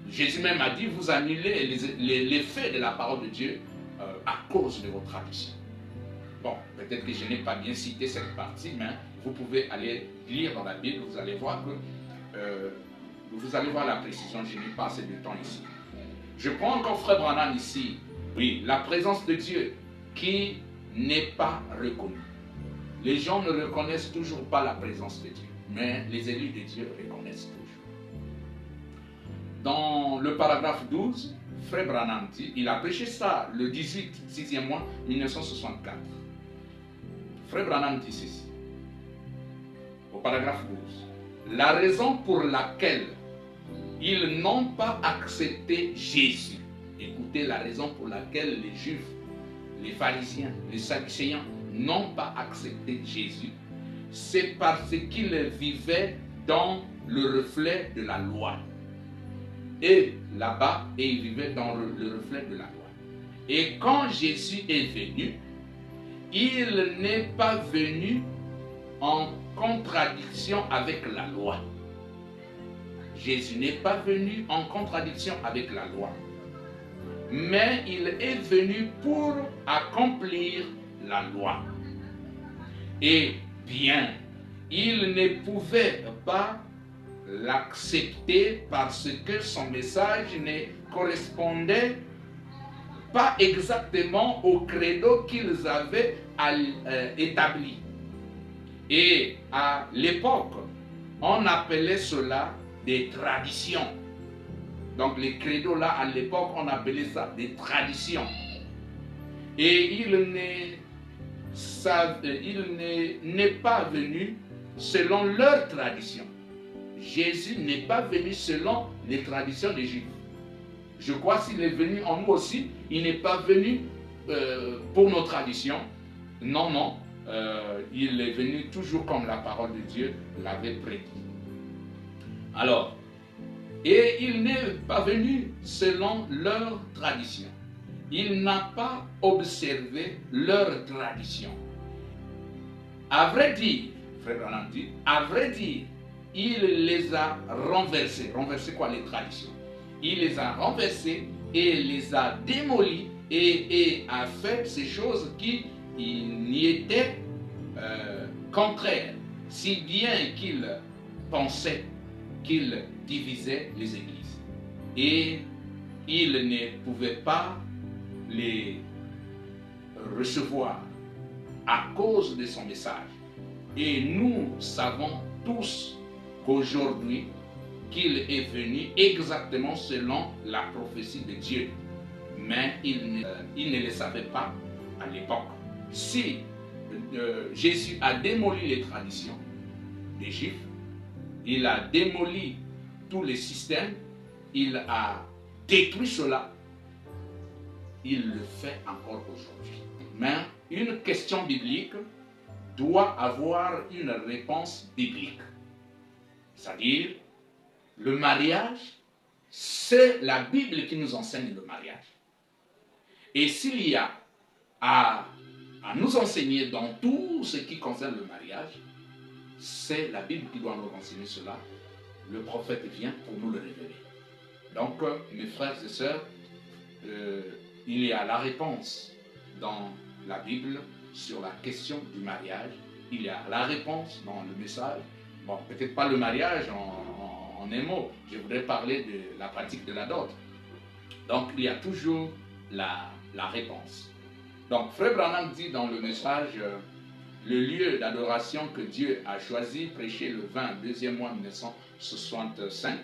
Jésus même a dit, vous annulez les faits de la parole de Dieu à cause de vos traditions. Bon, peut-être que je n'ai pas bien cité cette partie, mais vous pouvez aller lire dans la Bible, vous allez voir la précision, je n'ai pas assez de temps ici. Je prends encore Frère Branham ici. Oui, la présence de Dieu qui n'est pas reconnue. Les gens ne reconnaissent toujours pas la présence de Dieu, mais les élus de Dieu reconnaissent toujours. Dans le paragraphe 12, Frère Branham dit, il a prêché ça le 18, 6e mois 1964. Frère Branham dit ceci, au paragraphe 12. La raison pour laquelle ils n'ont pas accepté Jésus, écoutez la raison pour laquelle les Juifs, les pharisiens, les sadducéens n'ont pas accepté Jésus, c'est parce qu'ils vivaient dans le reflet de la loi. Et là-bas, ils vivaient dans le reflet de la loi. Et quand Jésus est venu, il n'est pas venu en contradiction avec la loi. Jésus n'est pas venu en contradiction avec la loi, mais il est venu pour accomplir la loi. Et bien, il ne pouvait pas l'accepter parce que son message ne correspondait pas exactement au credo qu'ils avaient établi. Et à l'époque, on appelait cela des traditions. Donc les credos là, à l'époque, on appelait ça des traditions. Et il n'est pas venu selon leur tradition. Jésus n'est pas venu selon les traditions des Juifs. Je crois s'il est venu en nous aussi, il n'est pas venu pour nos traditions. Non, non. Il est venu toujours comme la parole de Dieu l'avait prédit. Alors, et il n'est pas venu selon leur tradition. Il n'a pas observé leur tradition. À vrai dire, Frère Branham dit, à vrai dire, il les a renversés. Renversés quoi? Les traditions. Il les a renversés et les a démolis et a fait ces choses qui y étaient contraires, si bien qu'il pensait qu'il divisait les églises. Et il ne pouvait pas les recevoir à cause de son message. Et nous savons tous qu'aujourd'hui, qu'il est venu exactement selon la prophétie de Dieu. Mais il ne le savait pas à l'époque. Si Jésus a démoli les traditions des Juifs, il a démoli tous les systèmes, il a détruit cela, il le fait encore aujourd'hui. Mais une question biblique doit avoir une réponse biblique. C'est-à-dire, le mariage, c'est la Bible qui nous enseigne le mariage. Et s'il y a à nous enseigner dans tout ce qui concerne le mariage, c'est la Bible qui doit nous renseigner cela. le prophète vient pour nous le révéler. Donc, mes frères et sœurs, il y a la réponse dans la Bible sur la question du mariage. Il y a la réponse dans le message. Bon, peut-être pas le mariage en un mot. Je voudrais parler de la pratique de la dot. Donc, il y a toujours la réponse. Donc, Frère Branham dit dans le message, le lieu d'adoration que Dieu a choisi, prêché le 20 deuxième mois 1965,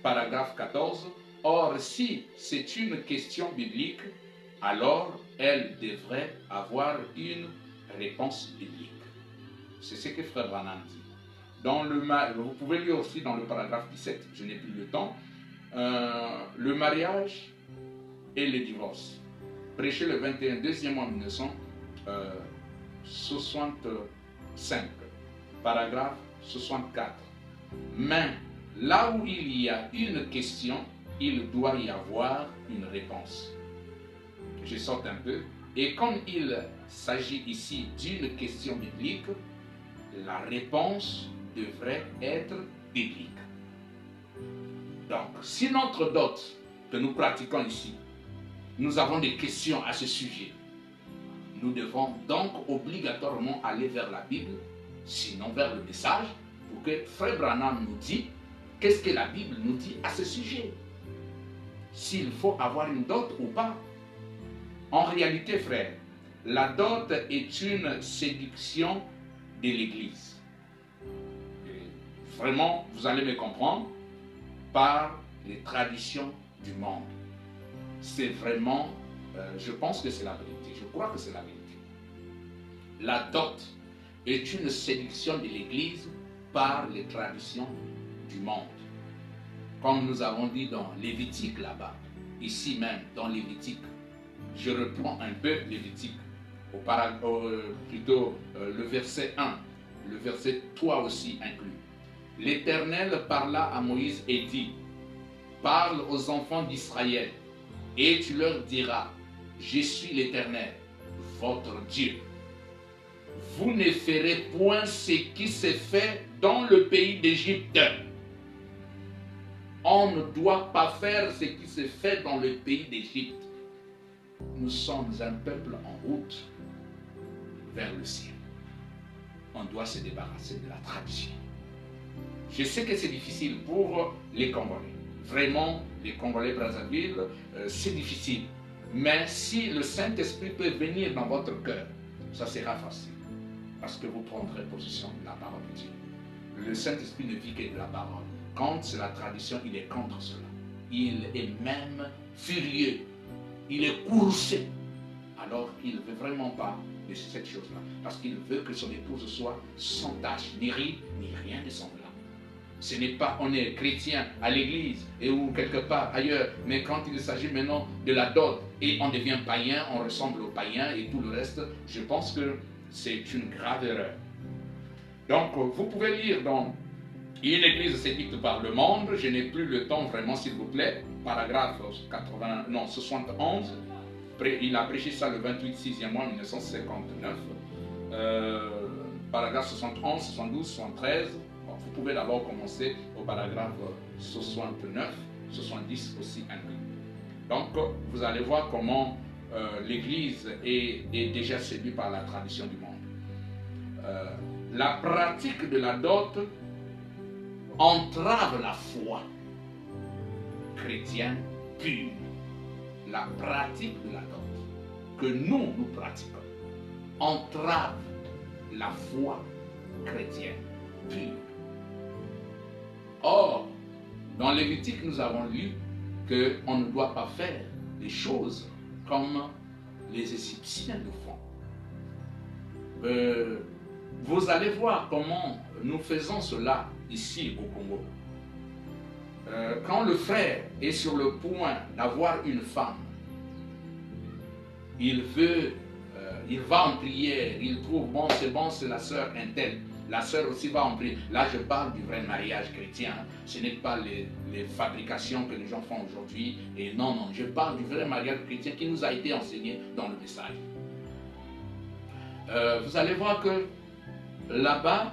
paragraphe 14. Or, si c'est une question biblique, alors elle devrait avoir une réponse biblique. C'est ce que Frère Branham dit. Vous pouvez lire aussi dans le paragraphe 17, je n'ai plus le temps, le mariage et le divorce. Prêché le 21 deuxième mois 1965, paragraphe 64. Mais là où il y a une question, il doit y avoir une réponse. Je saute un peu. Et comme il s'agit ici d'une question biblique, la réponse devrait être biblique. Donc, si notre dot que nous pratiquons ici, nous avons des questions à ce sujet, nous devons donc obligatoirement aller vers la Bible, sinon vers le message, pour que Frère Branham nous dise qu'est-ce que la Bible nous dit à ce sujet. S'il faut avoir une dot ou pas. En réalité, frère, la dot est une séduction de l'Église. Vraiment, vous allez me comprendre, par les traditions du monde. C'est vraiment, je pense que c'est la vérité, je crois que c'est la vérité. La dot est une séduction de l'Église par les traditions du monde. Comme nous avons dit dans Lévitique là-bas, ici même dans Lévitique, je reprends un peu Lévitique, le verset 1, le verset 3 aussi inclus. L'Éternel parla à Moïse et dit, parle aux enfants d'Israël et tu leur diras, je suis l'Éternel, votre Dieu. Vous ne ferez point ce qui s'est fait dans le pays d'Égypte. On ne doit pas faire ce qui s'est fait dans le pays d'Égypte. Nous sommes un peuple en route vers le ciel. On doit se débarrasser de la tradition. Je sais que c'est difficile pour les Congolais. Vraiment, les Congolais Brazzaville, c'est difficile. Mais si le Saint-Esprit peut venir dans votre cœur, ça sera facile. Parce que vous prendrez possession de la parole de Dieu. Le Saint-Esprit ne vit que de la parole. Quand c'est la tradition, il est contre cela. Il est même furieux. Il est coursé. Alors qu'il ne veut vraiment pas de cette chose-là. Parce qu'il veut que son épouse soit sans tache, ni ride, ni rien de semblable. Ce n'est pas, on est chrétien à l'église et ou quelque part ailleurs, mais quand il s'agit maintenant de la dot et on devient païen, on ressemble aux païens et tout le reste, je pense que c'est une grave erreur. Donc, vous pouvez lire dans Une église séduite par le monde, je n'ai plus le temps vraiment s'il vous plaît, paragraphe 71, il a prêché ça le 28 6e mois 1959, paragraphe 71, 72, 73. Vous pouvez d'abord commencer au paragraphe 69, 70 aussi inclus. Donc, vous allez voir comment l'Église est déjà séduite par la tradition du monde. La pratique de la dot entrave la foi chrétienne pure. La pratique de la dot que nous pratiquons entrave la foi chrétienne pure. Or, dans Lévitique, nous avons lu qu'on ne doit pas faire des choses comme les Égyptiens le font. Vous allez voir comment nous faisons cela ici au Congo. Quand le frère est sur le point d'avoir une femme, il va en prière, il trouve, bon, c'est la sœur Intel. La sœur aussi va en prière. Là, je parle du vrai mariage chrétien. Ce n'est pas les fabrications que les gens font aujourd'hui. Et non, je parle du vrai mariage chrétien qui nous a été enseigné dans le message. Vous allez voir que là-bas,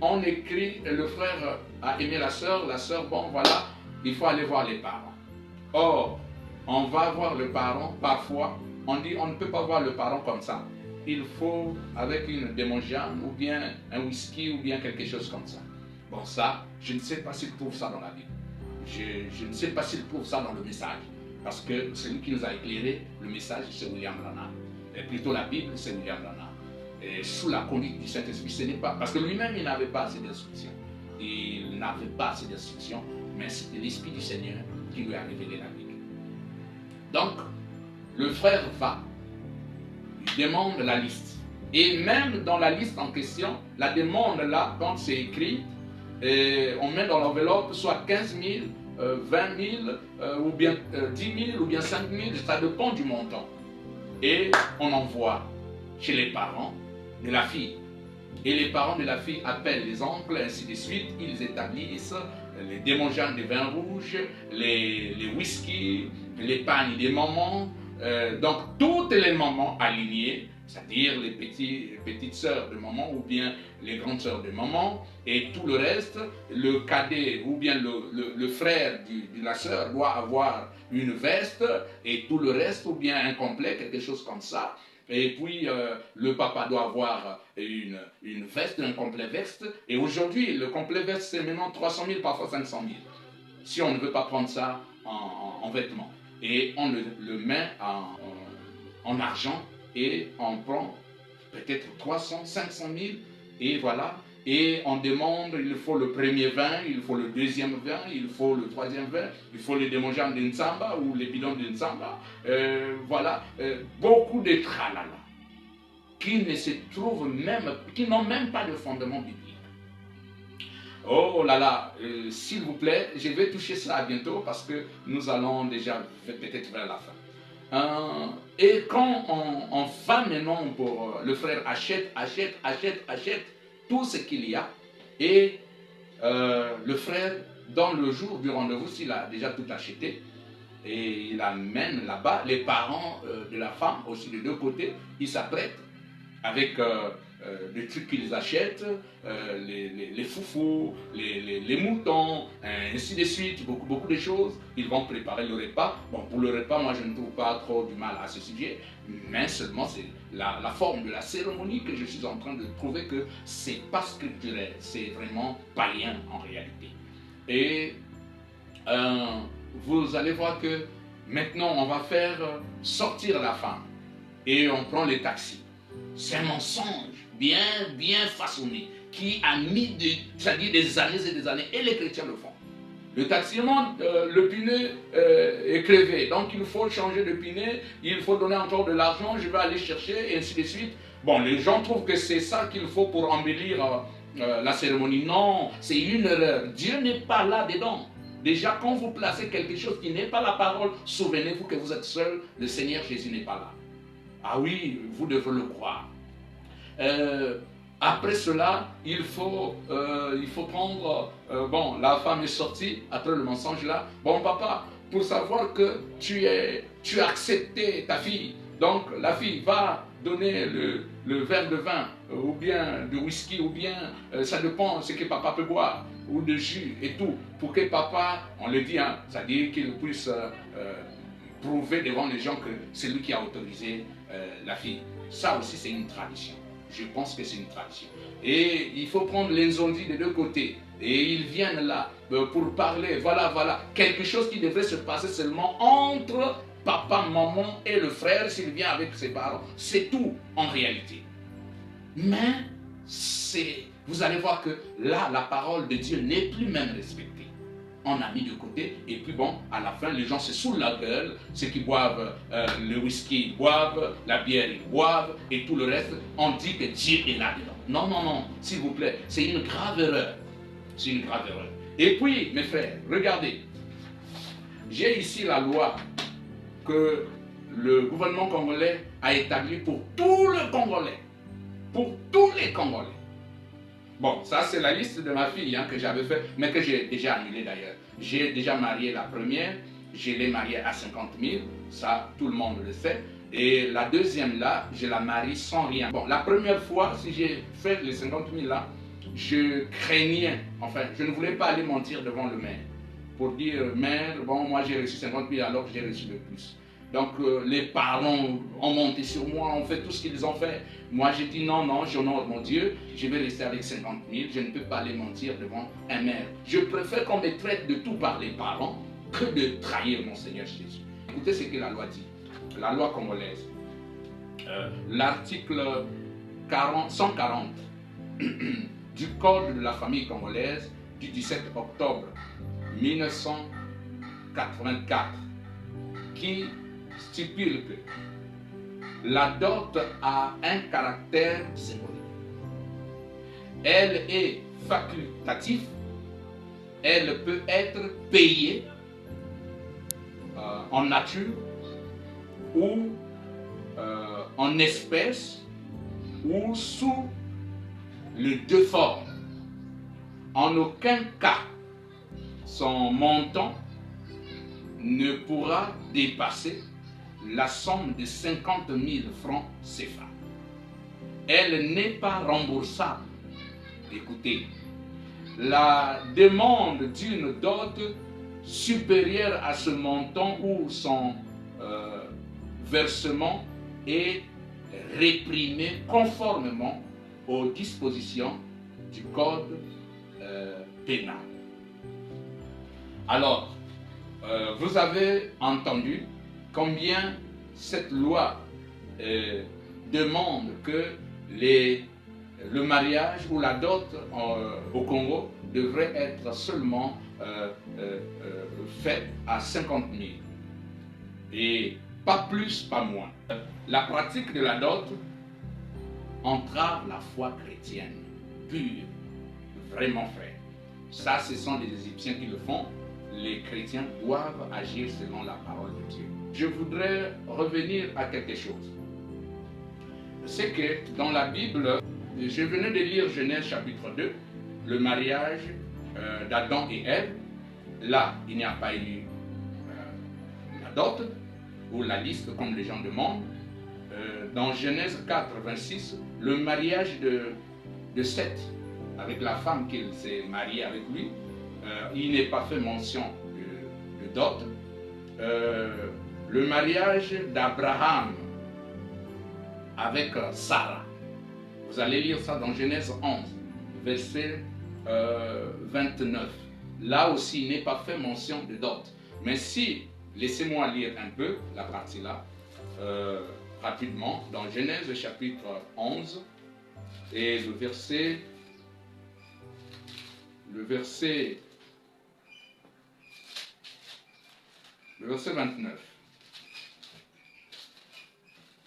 on écrit, le frère a aimé la sœur, bon voilà, il faut aller voir les parents. Or, on va voir le parent, parfois, on dit on ne peut pas voir le parent comme ça. Il faut avec une démonjane ou bien un whisky ou bien quelque chose comme ça. Bon ça, je ne sais pas s'il trouve ça dans la Bible. Je ne sais pas s'il trouve ça dans le message. Parce que celui qui nous a éclairé, le message, c'est William Branham. Et plutôt la Bible, c'est William Branham. Et sous la conduite du Saint-Esprit, ce n'est pas... Parce que lui-même, il n'avait pas assez d'instructions. Il n'avait pas assez d'instructions, mais c'était l'Esprit du Seigneur qui lui a révélé la Bible. Donc, le frère va, il demande la liste. Et même dans la liste en question, la demande là, quand c'est écrit, on met dans l'enveloppe soit 15 000, 20 000, ou bien 10 000, ou bien 5 000, ça dépend du montant. Et on envoie chez les parents de la fille. Et les parents de la fille appellent les oncles, ainsi de suite. Ils établissent les démonjanes de vin rouge, les whisky, les pagnes des mamans. Donc, toutes les mamans alignées, c'est-à-dire les petites sœurs de maman ou bien les grandes sœurs de maman, et tout le reste, le cadet ou bien le frère de la sœur doit avoir une veste, et tout le reste, ou bien un complet, quelque chose comme ça. Et puis, le papa doit avoir une veste, un complet veste. Et aujourd'hui, le complet veste, c'est maintenant 300 000, parfois 500 000. Si on ne veut pas prendre ça en vêtements. Et on le met en argent et on prend peut-être 300, 500 000. Et voilà. Et on demande, il faut le premier vin, il faut le deuxième vin, il faut le troisième vin, il faut les démonjans de Nzamba ou les bidons de Nzamba. Voilà, beaucoup de tralala qui ne se trouvent même, qui n'ont même pas de fondement biblique. Oh là là, s'il vous plaît, je vais toucher ça bientôt parce que nous allons déjà peut-être vers la fin. Et quand on va maintenant pour le frère achète tout ce qu'il y a, et le frère, dans le jour du rendez-vous, s'il a déjà tout acheté, et il amène là-bas les parents de la femme, aussi des deux côtés, ils s'apprêtent avec des trucs qu'ils achètent, les foufous, les moutons, ainsi de suite, beaucoup de choses. Ils vont préparer le repas. Bon, pour le repas, moi je ne trouve pas trop du mal à ce sujet, mais seulement c'est la forme de la cérémonie que je suis en train de trouver que c'est pas scripturel, c'est vraiment païen en réalité. Et vous allez voir que maintenant on va faire sortir la femme et on prend les taxis. C'est un mensonge bien façonné qui a mis c'est-à-dire des années et des années, et les chrétiens le font. Le taximan, le pneu est crevé, donc il faut changer de pneu, il faut donner encore de l'argent, je vais aller chercher, et ainsi de suite. Bon, les gens trouvent que c'est ça qu'il faut pour embellir la cérémonie. Non, c'est une erreur. Dieu n'est pas là-dedans. Déjà, quand vous placez quelque chose qui n'est pas la parole, souvenez-vous que vous êtes seul, le Seigneur Jésus n'est pas là. Ah oui, vous devez le croire. Après cela, il faut prendre... bon, la femme est sortie, après le mensonge là. Bon, papa, pour savoir que tu as accepté ta fille, donc la fille va donner le verre de vin, ou bien de whisky, ou bien, ça dépend de ce que papa peut boire, ou de jus et tout, pour que papa, on le dit, hein, c'est-à-dire qu'il puisse prouver devant les gens que c'est lui qui a autorisé la fille. Ça aussi, c'est une tradition. Je pense que c'est une tradition. Et il faut prendre les ondits des deux côtés. Et ils viennent là pour parler, voilà, quelque chose qui devrait se passer seulement entre papa, maman et le frère s'il vient avec ses parents. C'est tout en réalité. Mais vous allez voir que là, la parole de Dieu n'est plus même respectée. On a mis de côté, et puis bon, à la fin, les gens se saoulent la gueule, ceux qui boivent le whisky, ils boivent, la bière, ils boivent, et tout le reste, on dit que Dieu est là-dedans. Non, s'il vous plaît, c'est une grave erreur. C'est une grave erreur. Et puis, mes frères, regardez, j'ai ici la loi que le gouvernement congolais a établie pour tout le Congolais. Pour tous les Congolais. Bon, ça c'est la liste de ma fille hein, que j'avais fait, mais que j'ai déjà annulée d'ailleurs. J'ai déjà marié la première, je l'ai mariée à 50 000, ça tout le monde le sait. Et la deuxième là, je la marie sans rien. Bon, la première fois, si j'ai fait les 50 000 là, je craignais, enfin, je ne voulais pas aller mentir devant le maire pour dire, maire, bon, moi j'ai reçu 50 000 alors que j'ai reçu le plus. Donc les parents ont monté sur moi, ont fait tout ce qu'ils ont fait. Moi j'ai dit non, non, j'honore mon Dieu, je vais rester avec 50 000, je ne peux pas aller mentir devant un maire. Je préfère qu'on me traite de tout par les parents que de trahir mon Seigneur Jésus. Écoutez ce que la loi dit, la loi congolaise, l'article 140 du Code de la famille congolaise du 17 octobre 1984 qui stipule que la dot a un caractère symbolique. Elle est facultative, elle peut être payée en nature ou en espèces ou sous les deux formes. En aucun cas, son montant ne pourra dépasser la somme de 50 000 francs CFA. Elle n'est pas remboursable. Écoutez, la demande d'une dot supérieure à ce montant ou son versement est réprimée conformément aux dispositions du code pénal. Alors, vous avez entendu combien cette loi demande que le mariage ou la dot au Congo devrait être seulement fait à 50 000 et pas plus, pas moins. La pratique de la dot entrave la foi chrétienne pure, vraiment frère. Ça, ce sont les Égyptiens qui le font. Les chrétiens doivent agir selon la parole de Dieu. Je voudrais revenir à quelque chose. C'est que dans la Bible, je venais de lire Genèse chapitre 2, le mariage d'Adam et Ève. Là, il n'y a pas eu la dot ou la liste comme les gens demandent. Dans Genèse 4, 26, le mariage de Seth avec la femme qu'il s'est mariée avec lui, il n'est pas fait mention de dot. Le mariage d'Abraham avec Sarah, vous allez lire ça dans Genèse 11, verset 29. Là aussi, il n'est pas fait mention de dot. Mais si, laissez-moi lire un peu la partie là, rapidement, dans Genèse chapitre 11 et le verset 29.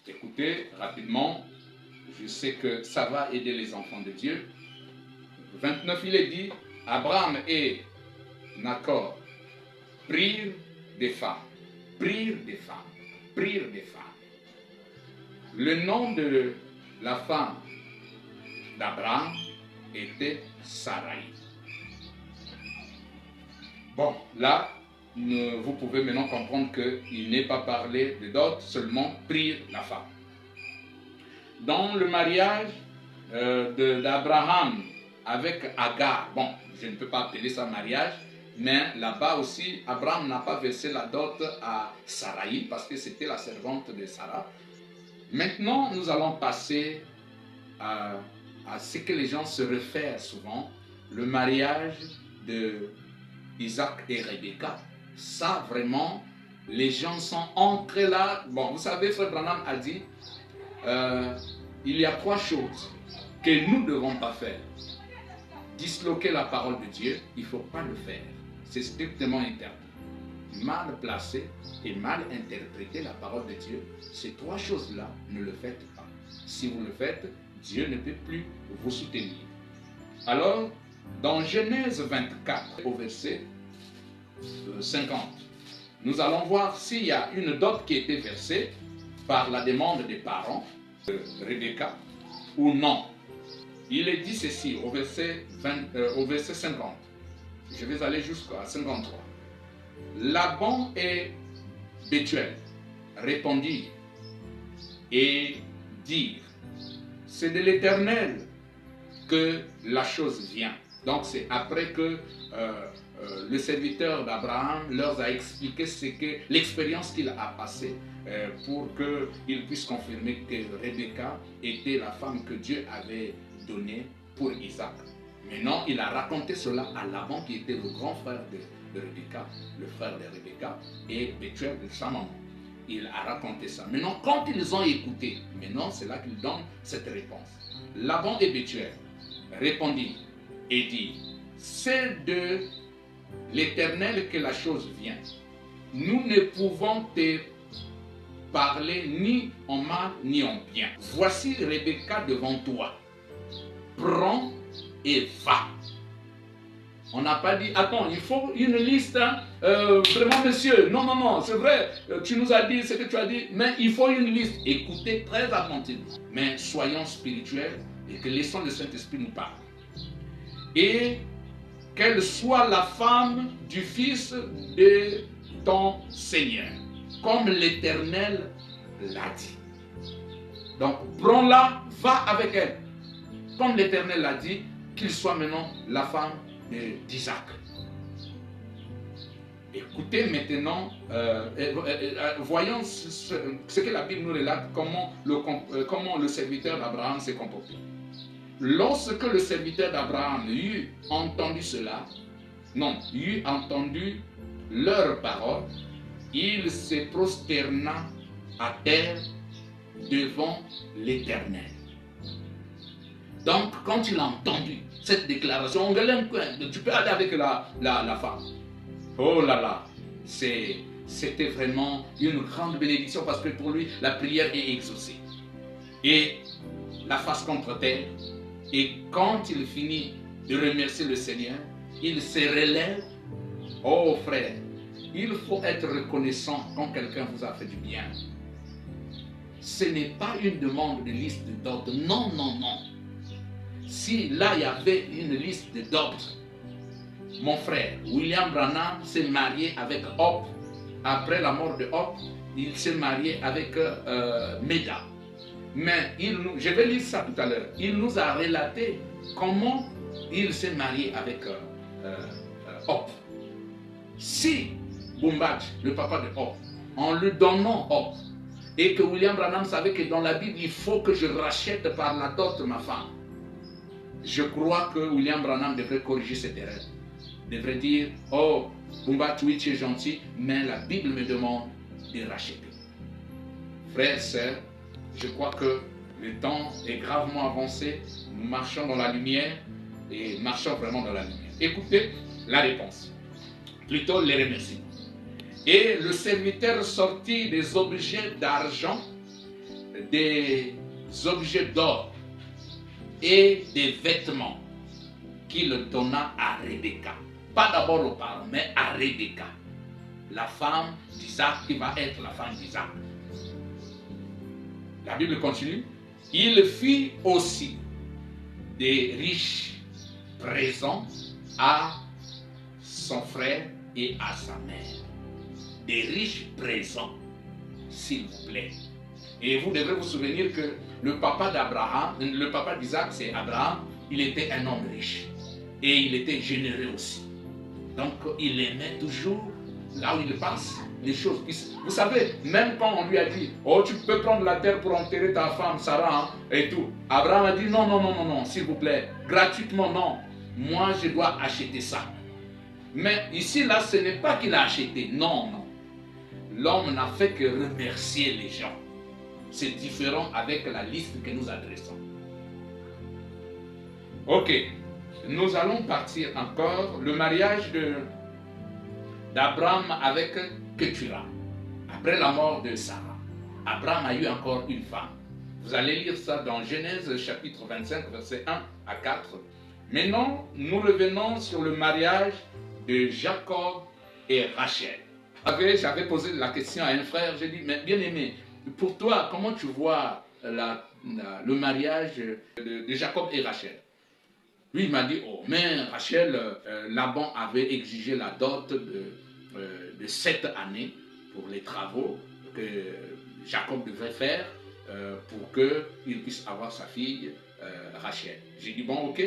Écoutez rapidement, je sais que ça va aider les enfants de Dieu. 29, il est dit, Abraham et Nacor prirent des femmes, Le nom de la femme d'Abraham était Sarai. Bon, là, vous pouvez maintenant comprendre qu'il n'est pas parlé de dot, seulement prirent la femme. Dans le mariage d'Abraham avec Agar, bon, je ne peux pas appeler ça mariage, mais là-bas aussi, Abraham n'a pas versé la dot à Sarai parce que c'était la servante de Sarah. Maintenant, nous allons passer à ce que les gens se réfèrent souvent, le mariage de Isaac et Rebecca. Ça, vraiment, les gens sont entrés là. Bon, vous savez, Frère Branham a dit, il y a 3 choses que nous ne devons pas faire. Disloquer la parole de Dieu, il ne faut pas le faire. C'est strictement interdit. Mal placer et mal interpréter la parole de Dieu, ces 3 choses-là, ne le faites pas. Si vous le faites, Dieu ne peut plus vous soutenir. Alors, dans Genèse 24, au verset 50, nous allons voir s'il y a une dot qui a été versée par la demande des parents de Rebecca ou non. Il est dit ceci au verset 50. Je vais aller jusqu'à 53. Laban et Bethuel répondirent et dirent, c'est de l'Éternel que la chose vient. Donc c'est après que le serviteur d'Abraham leur a expliqué l'expérience qu'il a passée pour qu'ils puissent confirmer que Rebecca était la femme que Dieu avait donnée pour Isaac. Maintenant, il a raconté cela à Laban, qui était le grand frère de Rebecca, le frère de Rebecca, et Bethuel de sa maman. Il a raconté ça. Maintenant, quand ils ont écouté, maintenant c'est là qu'il donne cette réponse. Laban et Bethuel répondit et dit, c'est de l'Éternel que la chose vient. Nous ne pouvons te parler ni en mal ni en bien. Voici Rebecca devant toi. Prends et va. On n'a pas dit, attends, il faut une liste, hein, vraiment monsieur, non, non, non, c'est vrai, tu nous as dit ce que tu as dit, mais il faut une liste. Écoutez très attentivement, mais soyons spirituels et que laissons le Saint-Esprit nous parler. Et qu'elle soit la femme du fils de ton Seigneur, comme l'Éternel l'a dit. Donc, prends-la, va avec elle. Comme l'Éternel l'a dit, qu'il soit maintenant la femme d'Isaac. Écoutez maintenant, voyons ce que la Bible nous relate, comment le serviteur d'Abraham s'est comporté. Lorsque le serviteur d'Abraham eut entendu cela, eut entendu leurs paroles, il se prosterna à terre devant l'Éternel. Donc, quand il a entendu cette déclaration, tu peux aller avec la femme. Oh là là, c'était vraiment une grande bénédiction parce que pour lui, la prière est exaucée. Et la face contre terre, et quand il finit de remercier le Seigneur, il se relève. Oh frère, il faut être reconnaissant quand quelqu'un vous a fait du bien. Ce n'est pas une demande de liste d'ordre. Non, non, non. Si là il y avait une liste d'ordre, mon frère William Branham s'est marié avec Hop. Après la mort de Hop, il s'est marié avec Meda. Mais je vais lire ça tout à l'heure. Il nous a relaté comment il s'est marié avec Hop. Si Bumbach, le papa de Hop, en lui donnant Hop, et que William Branham savait que dans la Bible, il faut que je rachète par la dot ma femme, je crois que William Branham devrait corriger cette erreur. Devrait dire, oh, Bumbach, oui, tu es gentil, mais la Bible me demande de racheter. Frères, sœurs, je crois que le temps est gravement avancé. Nous marchons dans la lumière et marchons vraiment dans la lumière. Écoutez la réponse. Plutôt les remerciements. Et le serviteur sortit des objets d'argent, des objets d'or et des vêtements qu'il donna à Rebecca. Pas d'abord aux parents, mais à Rebecca, la femme d'Isaac qui va être la femme d'Isaac. La Bible continue. Il fit aussi des riches présents à son frère et à sa mère. Des riches présents, s'il vous plaît. Et vous devrez vous souvenir que le papa d'Abraham, le papa d'Isaac, c'est Abraham, il était un homme riche. Et il était généreux aussi. Donc il aimait toujours, là où il passe, les choses. Vous savez, même quand on lui a dit, oh tu peux prendre la terre pour enterrer ta femme, Sarah, hein, et tout. Abraham a dit, non, non, non, non, non, s'il vous plaît, gratuitement, non. Moi, je dois acheter ça. Mais ici, là, ce n'est pas qu'il a acheté, non, non. L'homme n'a fait que remercier les gens. C'est différent avec la liste que nous adressons. Ok, nous allons partir encore. Le mariage d'Abraham avec Ketura. Après la mort de Sarah, Abraham a eu encore une femme. Vous allez lire ça dans Genèse chapitre 25, versets 1 à 4. Maintenant, nous revenons sur le mariage de Jacob et Rachel. J'avais posé la question à un frère, j'ai dit, mais bien aimé, pour toi, comment tu vois le mariage de Jacob et Rachel? Lui, il m'a dit, oh, mais Rachel, Laban avait exigé la dot de 7 années pour les travaux que Jacob devait faire pour qu'il puisse avoir sa fille Rachel. J'ai dit, bon, ok,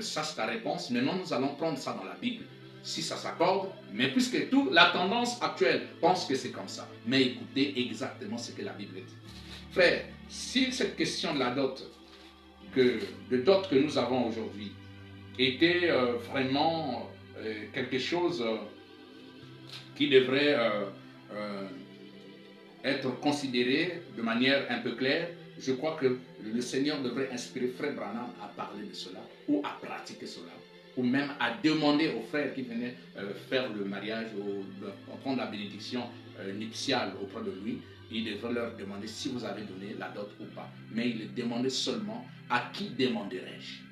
ça c'est ta réponse. Maintenant, nous allons prendre ça dans la Bible. Si ça s'accorde, mais puisque la tendance actuelle pense que c'est comme ça. Mais écoutez exactement ce que la Bible dit. Frère, si cette question de la dot, que nous avons aujourd'hui, était vraiment quelque chose qui devrait être considéré de manière un peu claire, je crois que le Seigneur devrait inspirer Frère Branham à parler de cela, ou à pratiquer cela, ou même à demander aux frères qui venaient faire le mariage, ou prendre la bénédiction nuptiale auprès de lui. Il devrait leur demander si vous avez donné la dot ou pas. Mais il demandait seulement à qui demanderai-je?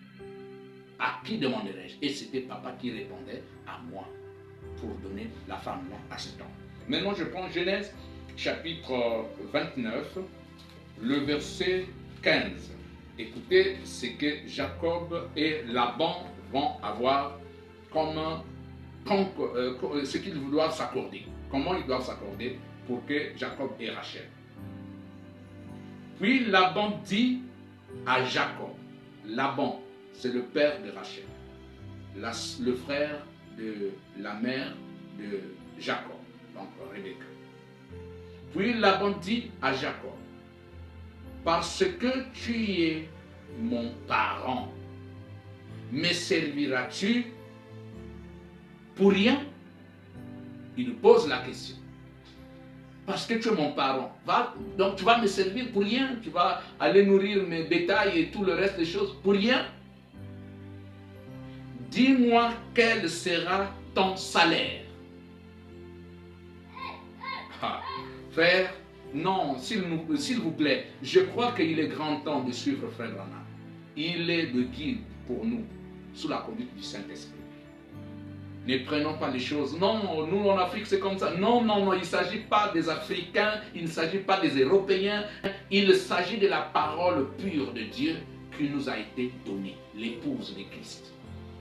À qui demanderai-je? Et c'était papa qui répondait à moi pour donner la femme là à cet homme. Maintenant, je prends Genèse chapitre 29, le verset 15. Écoutez ce que Jacob et Laban vont avoir comme ce qu'ils doivent s'accorder. Comment ils doivent s'accorder pour que Jacob et Rachel. Puis Laban dit à Jacob, Laban, c'est le père de Rachel, le frère de la mère de Jacob, donc Rebecca. Puis Laban dit à Jacob, parce que tu es mon parent, me serviras-tu pour rien? Il lui pose la question. Parce que tu es mon parent. Donc tu vas me servir pour rien. Tu vas aller nourrir mes bétails et tout le reste des choses pour rien. Dis-moi quel sera ton salaire. Ah, frère, non, s'il vous plaît, je crois qu'il est grand temps de suivre Frère Branham. Il est le guide pour nous, sous la conduite du Saint-Esprit. Ne prenons pas les choses. Non, nous en Afrique c'est comme ça. Non, non, non, il ne s'agit pas des Africains, il ne s'agit pas des Européens. Il s'agit de la parole pure de Dieu qui nous a été donnée, l'épouse de Christ.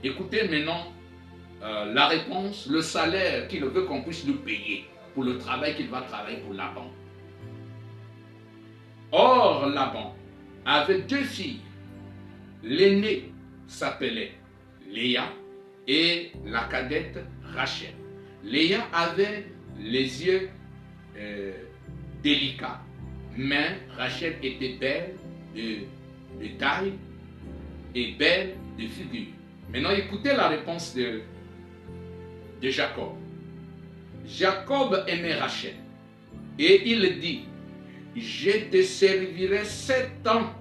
Écoutez maintenant la réponse, le salaire qu'il veut qu'on puisse lui payer pour le travail qu'il va travailler pour Laban. Or, Laban avait deux filles. L'aînée s'appelait Léa et la cadette Rachel. Léa avait les yeux délicats, mais Rachel était belle de taille et belle de figure. Maintenant, écoutez la réponse de Jacob. Jacob aimait Rachel et il dit, je te servirai 7 ans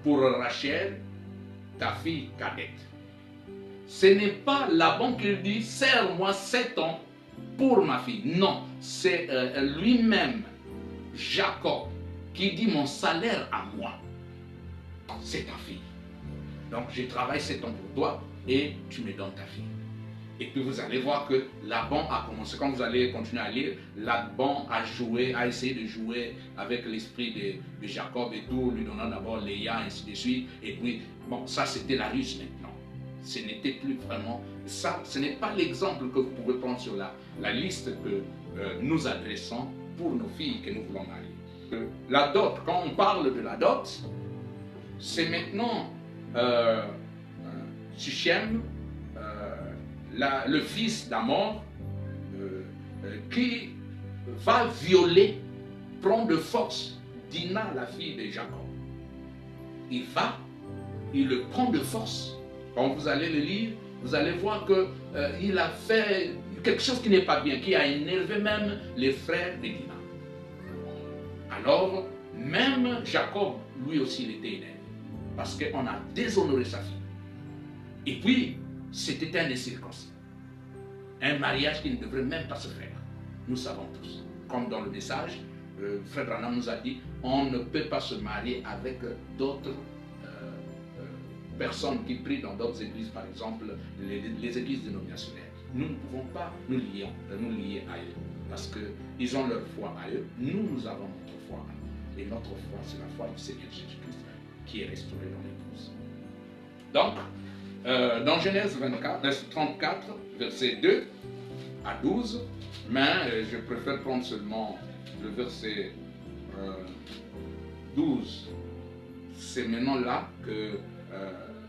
pour Rachel, ta fille cadette. Ce n'est pas Laban qui dit, sers-moi 7 ans pour ma fille. Non, c'est lui-même, Jacob, qui dit mon salaire à moi, c'est ta fille. Donc je travaille 7 ans pour toi et tu me donnes ta fille. Et puis vous allez voir que Laban a commencé, quand vous allez continuer à lire, Laban a essayé de jouer avec l'esprit de Jacob et tout, lui donnant d'abord Léa, ainsi de suite. Et puis, bon, ça c'était la ruse maintenant. Ce n'était plus vraiment ça, ce n'est pas l'exemple que vous pouvez prendre sur la liste que nous adressons pour nos filles que nous voulons marier. La dot, quand on parle de la dot, c'est maintenant Sichem, le fils d'Amor, qui va violer, prendre de force Dina, la fille de Jacob. Il le prend de force. Quand vous allez le lire, vous allez voir qu'il a fait quelque chose qui n'est pas bien, qui a énervé même les frères de Dina. Alors, même Jacob, lui aussi, il était énervé, parce qu'on a déshonoré sa fille. Et puis, c'était un incirconcis. Un mariage qui ne devrait même pas se faire. Nous savons tous. Comme dans le message, Frère Branham nous a dit, on ne peut pas se marier avec d'autres personnes qui prient dans d'autres églises, par exemple les églises dénominationnelles. Nous ne pouvons pas nous lier à eux, parce qu'ils ont leur foi à eux. Nous avons notre foi à nous. Et notre foi, c'est la foi du Seigneur Jésus-Christ qui est restaurée dans l'épouse. Donc, dans Genèse 34, verset 2 à 12, mais je préfère prendre seulement le verset 12, c'est maintenant là que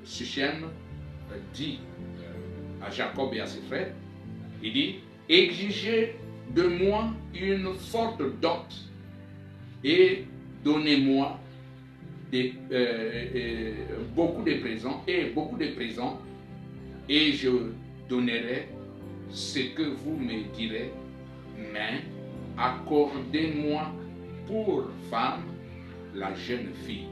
Sichem dit à Jacob et à ses frères, il dit, exigez de moi une forte dot et donnez-moi beaucoup de présents et je donnerai ce que vous me direz, mais accordez-moi pour femme la jeune fille.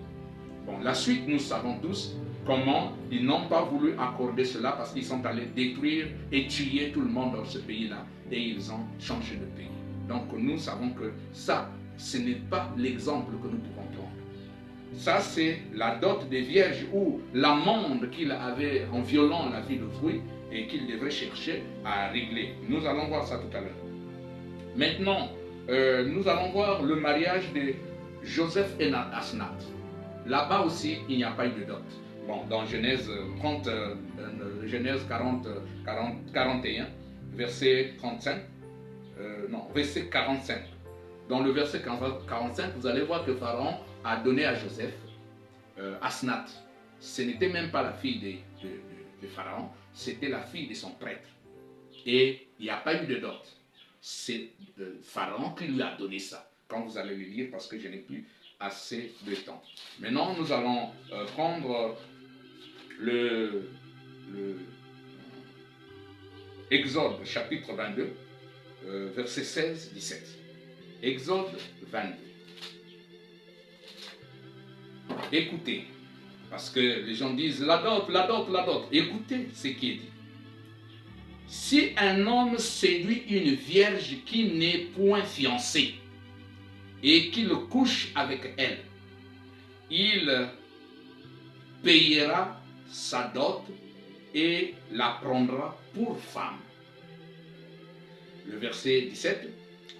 Bon, la suite, nous savons tous comment ils n'ont pas voulu accorder cela parce qu'ils sont allés détruire et tuer tout le monde dans ce pays-là et ils ont changé de pays. Donc nous savons que ça, ce n'est pas l'exemple que nous pouvons prendre. Ça, c'est la dot des vierges ou l'amende qu'il avait en violant la vie d'autrui et qu'il devrait chercher à régler. Nous allons voir ça tout à l'heure. Maintenant, nous allons voir le mariage de Joseph et Asnath. Là-bas aussi, il n'y a pas eu de dot. Bon, dans Genèse 41, verset 35, verset 45. Dans le verset 45, vous allez voir que Pharaon a donné à Joseph Asnath. Ce n'était même pas la fille de Pharaon, c'était la fille de son prêtre. Et il n'y a pas eu de dot. C'est Pharaon qui lui a donné ça. Quand vous allez le lire, parce que je n'ai plus assez de temps. Maintenant, nous allons prendre le Exode chapitre 22, verset 16-17. Exode 22. Écoutez, parce que les gens disent la dot, la dot, la dot. Écoutez ce qui est dit. Si un homme séduit une vierge qui n'est point fiancée et qu'il couche avec elle, il payera sa dot et la prendra pour femme. Le verset 17.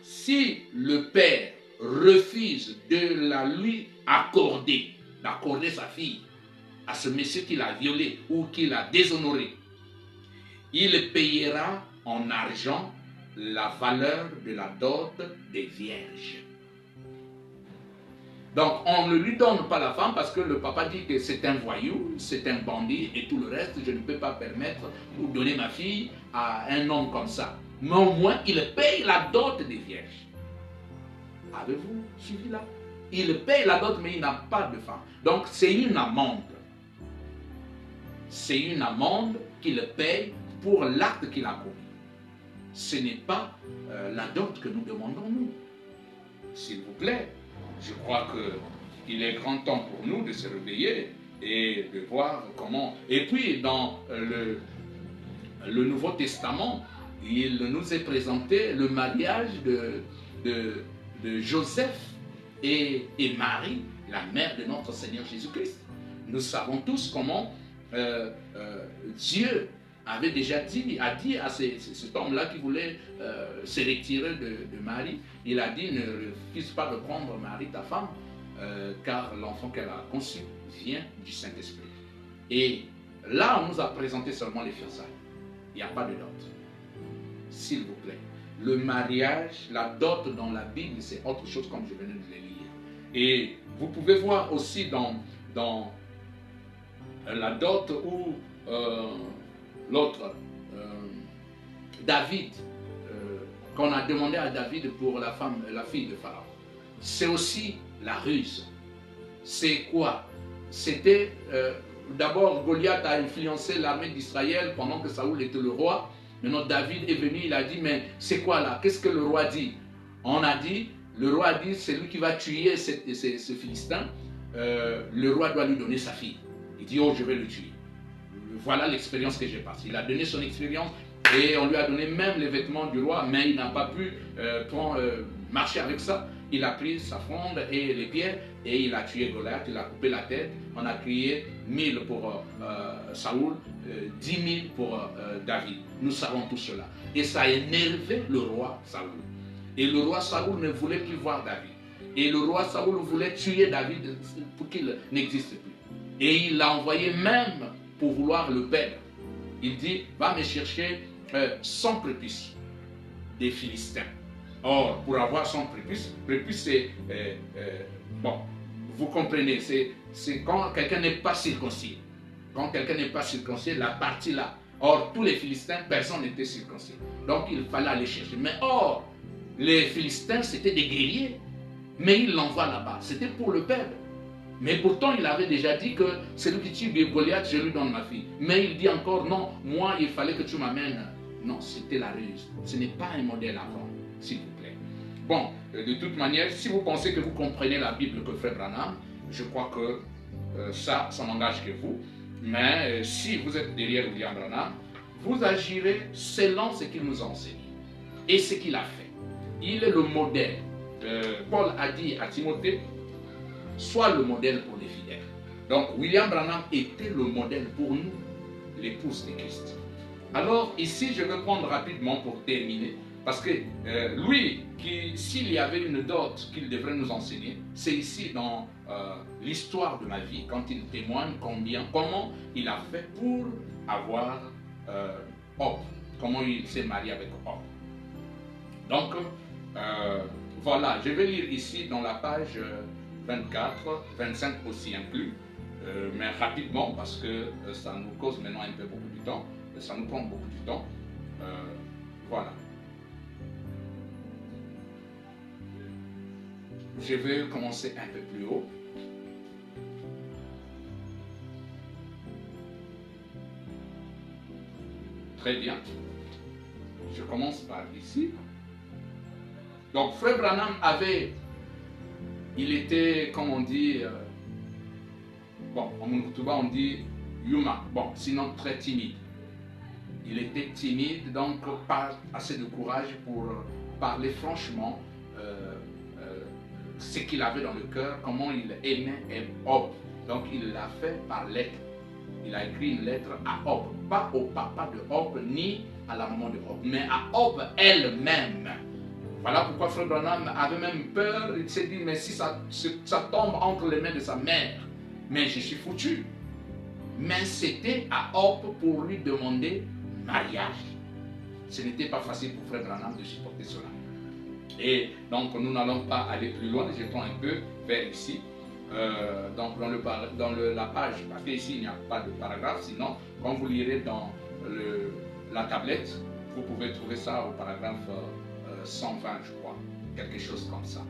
Si le père refuse de la lui accorder, d'accorder sa fille à ce monsieur qui l'a violée ou qui l'a déshonorée, il payera en argent la valeur de la dot des vierges. Donc, on ne lui donne pas la femme parce que le papa dit que c'est un voyou, c'est un bandit et tout le reste, je ne peux pas permettre ou donner ma fille à un homme comme ça. Mais au moins, il paye la dot des vierges. Avez-vous suivi là? Il paye la dot, mais il n'a pas de femme. Donc, c'est une amende. C'est une amende qu'il paye pour l'acte qu'il a commis. Ce n'est pas la dot que nous demandons, nous. S'il vous plaît, je crois qu'il est grand temps pour nous de se réveiller et de voir comment... Et puis, dans le Nouveau Testament, il nous est présenté le mariage de Joseph et Marie, la mère de notre Seigneur Jésus-Christ. Nous savons tous comment Dieu avait déjà dit à cet homme-là qui voulait se retirer de Marie, il a dit, ne refuse pas de prendre Marie, ta femme, car l'enfant qu'elle a conçu vient du Saint-Esprit. Et là, on nous a présenté seulement les fiançailles. Il n'y a pas de dot. S'il vous plaît. Le mariage, la dot dans la Bible, c'est autre chose comme je venais de le lire. Et vous pouvez voir aussi dans la dot où l'autre, David, qu'on a demandé à David pour la fille de Pharaon. C'est aussi la ruse. C'est quoi? C'était d'abord Goliath a influencé l'armée d'Israël pendant que Saoul était le roi. Maintenant David est venu, il a dit, mais c'est quoi là? Qu'est-ce que le roi dit? On a dit, le roi a dit, c'est lui qui va tuer ce Philistin. Le roi doit lui donner sa fille. Il dit, oh, je vais le tuer. Voilà l'expérience que j'ai passée. Il a donné son expérience et on lui a donné même les vêtements du roi, mais il n'a pas pu marcher avec ça. Il a pris sa fronde et les pierres et il a tué Goliath, il a coupé la tête. On a crié 1000 pour Saoul, 10 000 pour David. Nous savons tout cela. Et ça a énervé le roi Saoul. Et le roi Saoul ne voulait plus voir David. Et le roi Saoul voulait tuer David pour qu'il n'existe plus. Et il l'a envoyé même pour vouloir le perdre. Il dit, va me chercher 100 prépuces des Philistins. Or, pour avoir 100 prépuces c'est... bon, Vous comprenez, c'est quand quelqu'un n'est pas circoncis. Quand quelqu'un n'est pas circoncis, la partie là. Or, tous les Philistins, personne n'était circoncis. Donc, il fallait aller chercher. Mais or, les Philistins, c'était des guerriers. Mais il l'envoie là-bas. C'était pour le peuple. Mais pourtant, il avait déjà dit que celui qui tue Goliath, je lui donne ma fille. Mais il dit encore, non, moi, il fallait que tu m'amènes. Non, c'était la ruse. Ce n'est pas un modèle à prendre, s'il vous plaît. Bon, de toute manière, si vous pensez que vous comprenez la Bible que Frère Branham, je crois que ça n'engage que vous. Mais si vous êtes derrière William Branham, vous agirez selon ce qu'il nous a enseigné et ce qu'il a fait. Il est le modèle. Paul a dit à Timothée, sois le modèle pour les fidèles. Donc William Branham était le modèle pour nous, l'épouse de Christ. Alors ici, je vais prendre rapidement pour terminer, parce que lui, s'il y avait une dot qu'il devrait nous enseigner, c'est ici dans l'histoire de ma vie, quand il témoigne comment il a fait pour avoir Hope, comment il s'est marié avec Hope. Donc, voilà, je vais lire ici dans la page 24, 25 aussi inclus, mais rapidement parce que ça nous cause maintenant un peu beaucoup de temps, ça nous prend beaucoup de temps. Voilà. Je vais commencer un peu plus haut. Très bien. Je commence par ici. Donc, Frère Branham il était, comme on dit, bon, en Moukoutuba, on dit Yuma, bon, sinon très timide. Il était timide, donc pas assez de courage pour parler franchement ce qu'il avait dans le cœur, comment il aimait Hope. Donc, il l'a fait par lettre. Il a écrit une lettre à Hope, pas au papa de Hope, ni à la maman de Hope, mais à Hope elle-même. Voilà pourquoi Frère Branham avait même peur. Il s'est dit, mais si ça tombe entre les mains de sa mère, mais je suis foutu. Mais c'était à Hope pour lui demander mariage. Ce n'était pas facile pour Frère Branham de supporter cela. Et donc nous n'allons pas aller plus loin, jetons un peu vers ici. Donc dans la page, parce qu'ici il n'y a pas de paragraphe, sinon quand vous lirez dans la tablette, vous pouvez trouver ça au paragraphe 120, je crois, quelque chose comme ça.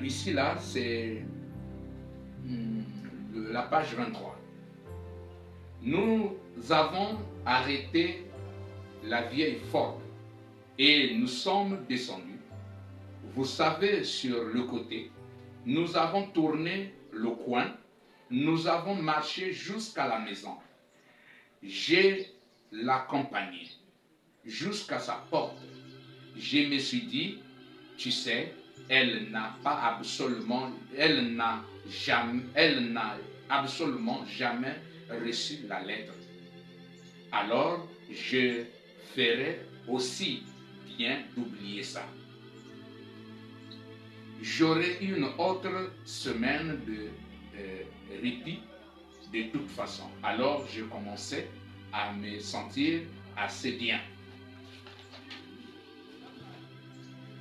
Ici, là, c'est la page 23. Nous avons arrêté la vieille Ford et nous sommes descendus. Vous savez, sur le côté, nous avons tourné le coin, nous avons marché jusqu'à la maison. J'ai l'accompagné jusqu'à sa porte. Je me suis dit, tu sais, elle n'a absolument jamais reçu la lettre. Alors, je ferais aussi bien d'oublier ça. J'aurai une autre semaine de répit de toute façon. Alors, je commençais à me sentir assez bien.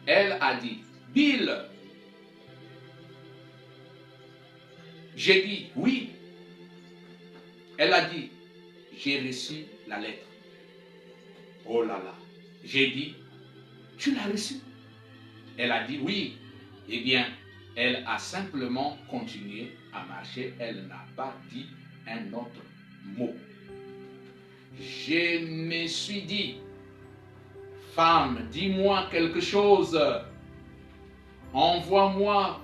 Elle a dit, Bill. J'ai dit, oui. Elle a dit, j'ai reçu la lettre. Oh là là. J'ai dit, tu l'as reçue? Elle a dit, oui. Eh bien, elle a simplement continué à marcher. Elle n'a pas dit un autre mot. Je me suis dit, femme, dis-moi quelque chose. Envoie-moi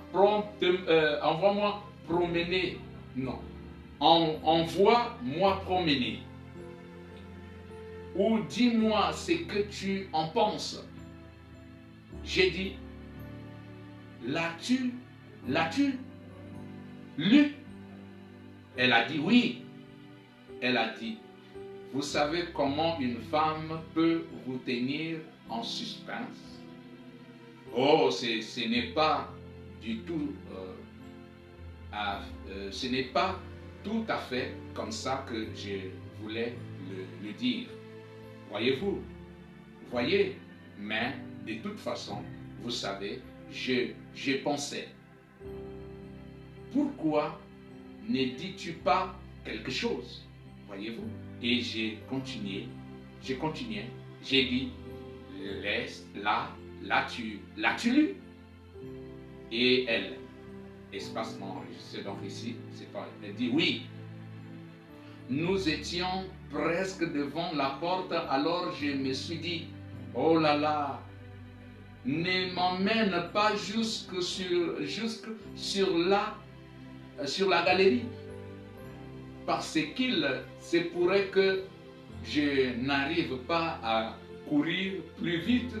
promener. Non. Envoie-moi promener. Ou dis-moi ce que tu en penses. J'ai dit, l'as-tu lu? Elle a dit oui. Elle a dit, vous savez comment une femme peut vous tenir en suspense? Oh, ce n'est pas du tout, ce n'est pas tout à fait comme ça que je voulais le dire. Voyez-vous? Voyez? Mais de toute façon, vous savez, je pensais. pourquoi ne dis-tu pas quelque chose? Voyez-vous? Et j'ai continué, j'ai dit, laisse, l'as-tu lu? Et elle, espacement enregistré donc ici, c'est pas, elle dit oui. Nous étions presque devant la porte, alors je me suis dit, oh là là, ne m'emmène pas jusque sur la galerie, parce qu'il se pourrait que je n'arrive pas à courir plus vite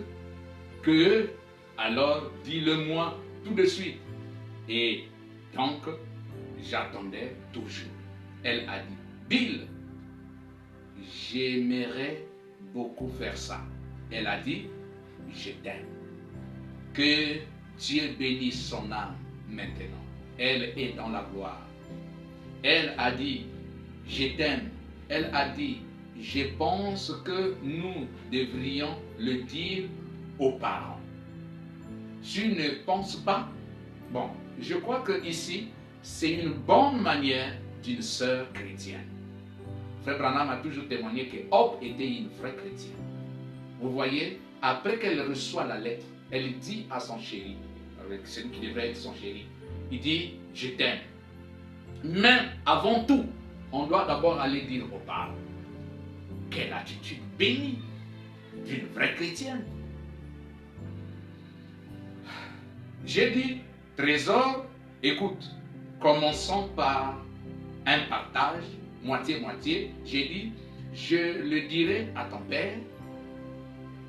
que, alors dis-le-moi tout de suite. Et donc, j'attendais toujours. Elle a dit, Bill, j'aimerais beaucoup faire ça. Elle a dit, je t'aime. Que Dieu bénisse son âme maintenant. Elle est dans la gloire. Elle a dit, je t'aime. Elle a dit, je pense que nous devrions le dire aux parents. Tu ne penses pas? Bon, je crois que ici, c'est une bonne manière d'une sœur chrétienne. Frère Branham a toujours témoigné que Hope était une vraie chrétienne. Vous voyez, après qu'elle reçoit la lettre, elle dit à son chéri, avec celui qui devrait être son chéri, il dit, je t'aime. Mais avant tout, on doit d'abord aller dire aux parents. Quelle attitude bénie d'une vraie chrétienne. J'ai dit, Trésor, écoute, commençons par un partage, moitié-moitié. J'ai dit, je le dirai à ton père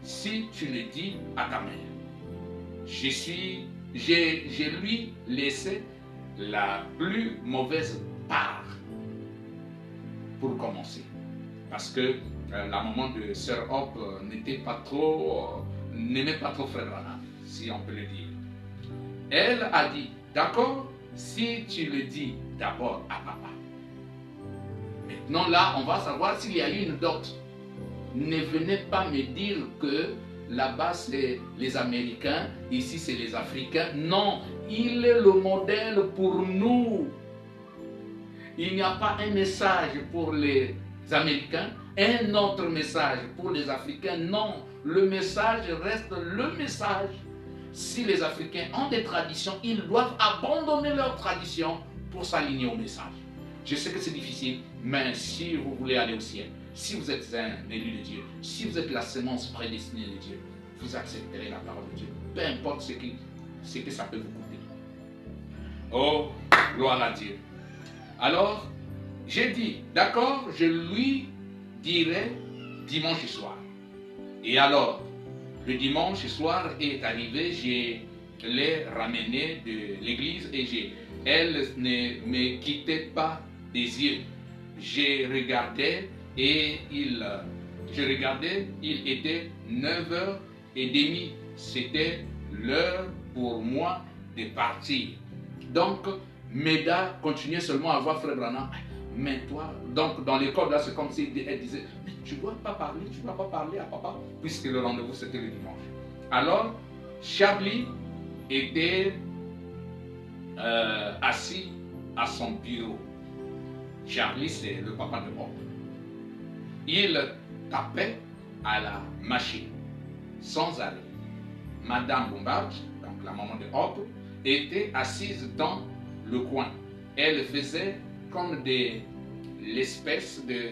si tu le dis à ta mère. J'ai lui laissé la plus mauvaise part pour commencer. Parce que la maman de Sœur Hope n'aimait pas trop Frère Branham, si on peut le dire. Elle a dit, d'accord, si tu le dis d'abord à papa. Maintenant là, on va savoir s'il y a eu une dot. Ne venez pas me dire que là-bas c'est les Américains, ici c'est les Africains. Non, il est le modèle pour nous. Il n'y a pas un message pour les Américains, un autre message pour les Africains. Non, le message reste le message. Si les Africains ont des traditions, ils doivent abandonner leurs traditions pour s'aligner au message. Je sais que c'est difficile, mais si vous voulez aller au ciel, si vous êtes un élu de Dieu, si vous êtes la semence prédestinée de Dieu, vous accepterez la parole de Dieu, peu importe ce que ça peut vous coûter. Oh, gloire à Dieu. Alors, j'ai dit, d'accord, je lui dirai dimanche soir. Et alors, le dimanche soir est arrivé, je l'ai ramenée de l'église et elle ne me quittait pas des yeux. Je regardais, il était 9h30. C'était l'heure pour moi de partir. Donc, Meda continuait seulement à voir Frère Branham. Mais toi, donc dans l'école, là, c'est comme si elle disait, mais tu ne dois pas parler à papa, puisque le rendez-vous, c'était le dimanche. Alors, Charlie était assis à son bureau. Charlie, c'est le papa de Hope. Il tapait à la machine, sans arrêt. Madame Bombard, donc la maman de Hope, était assise dans le coin. Elle faisait comme l'espèce de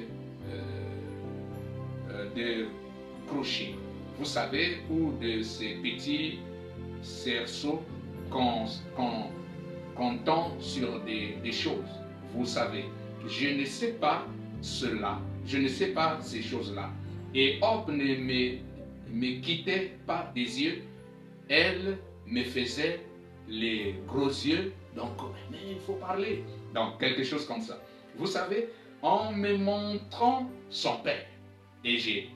crochet, vous savez, ou de ces petits cerceaux qu'on tend sur des choses. Vous savez, je ne sais pas cela, je ne sais pas ces choses-là. Et Hope ne me quittait pas des yeux, elle me faisait les gros yeux, donc mais il faut parler. Donc quelque chose comme ça. Vous savez, en me montrant son père, et j'ai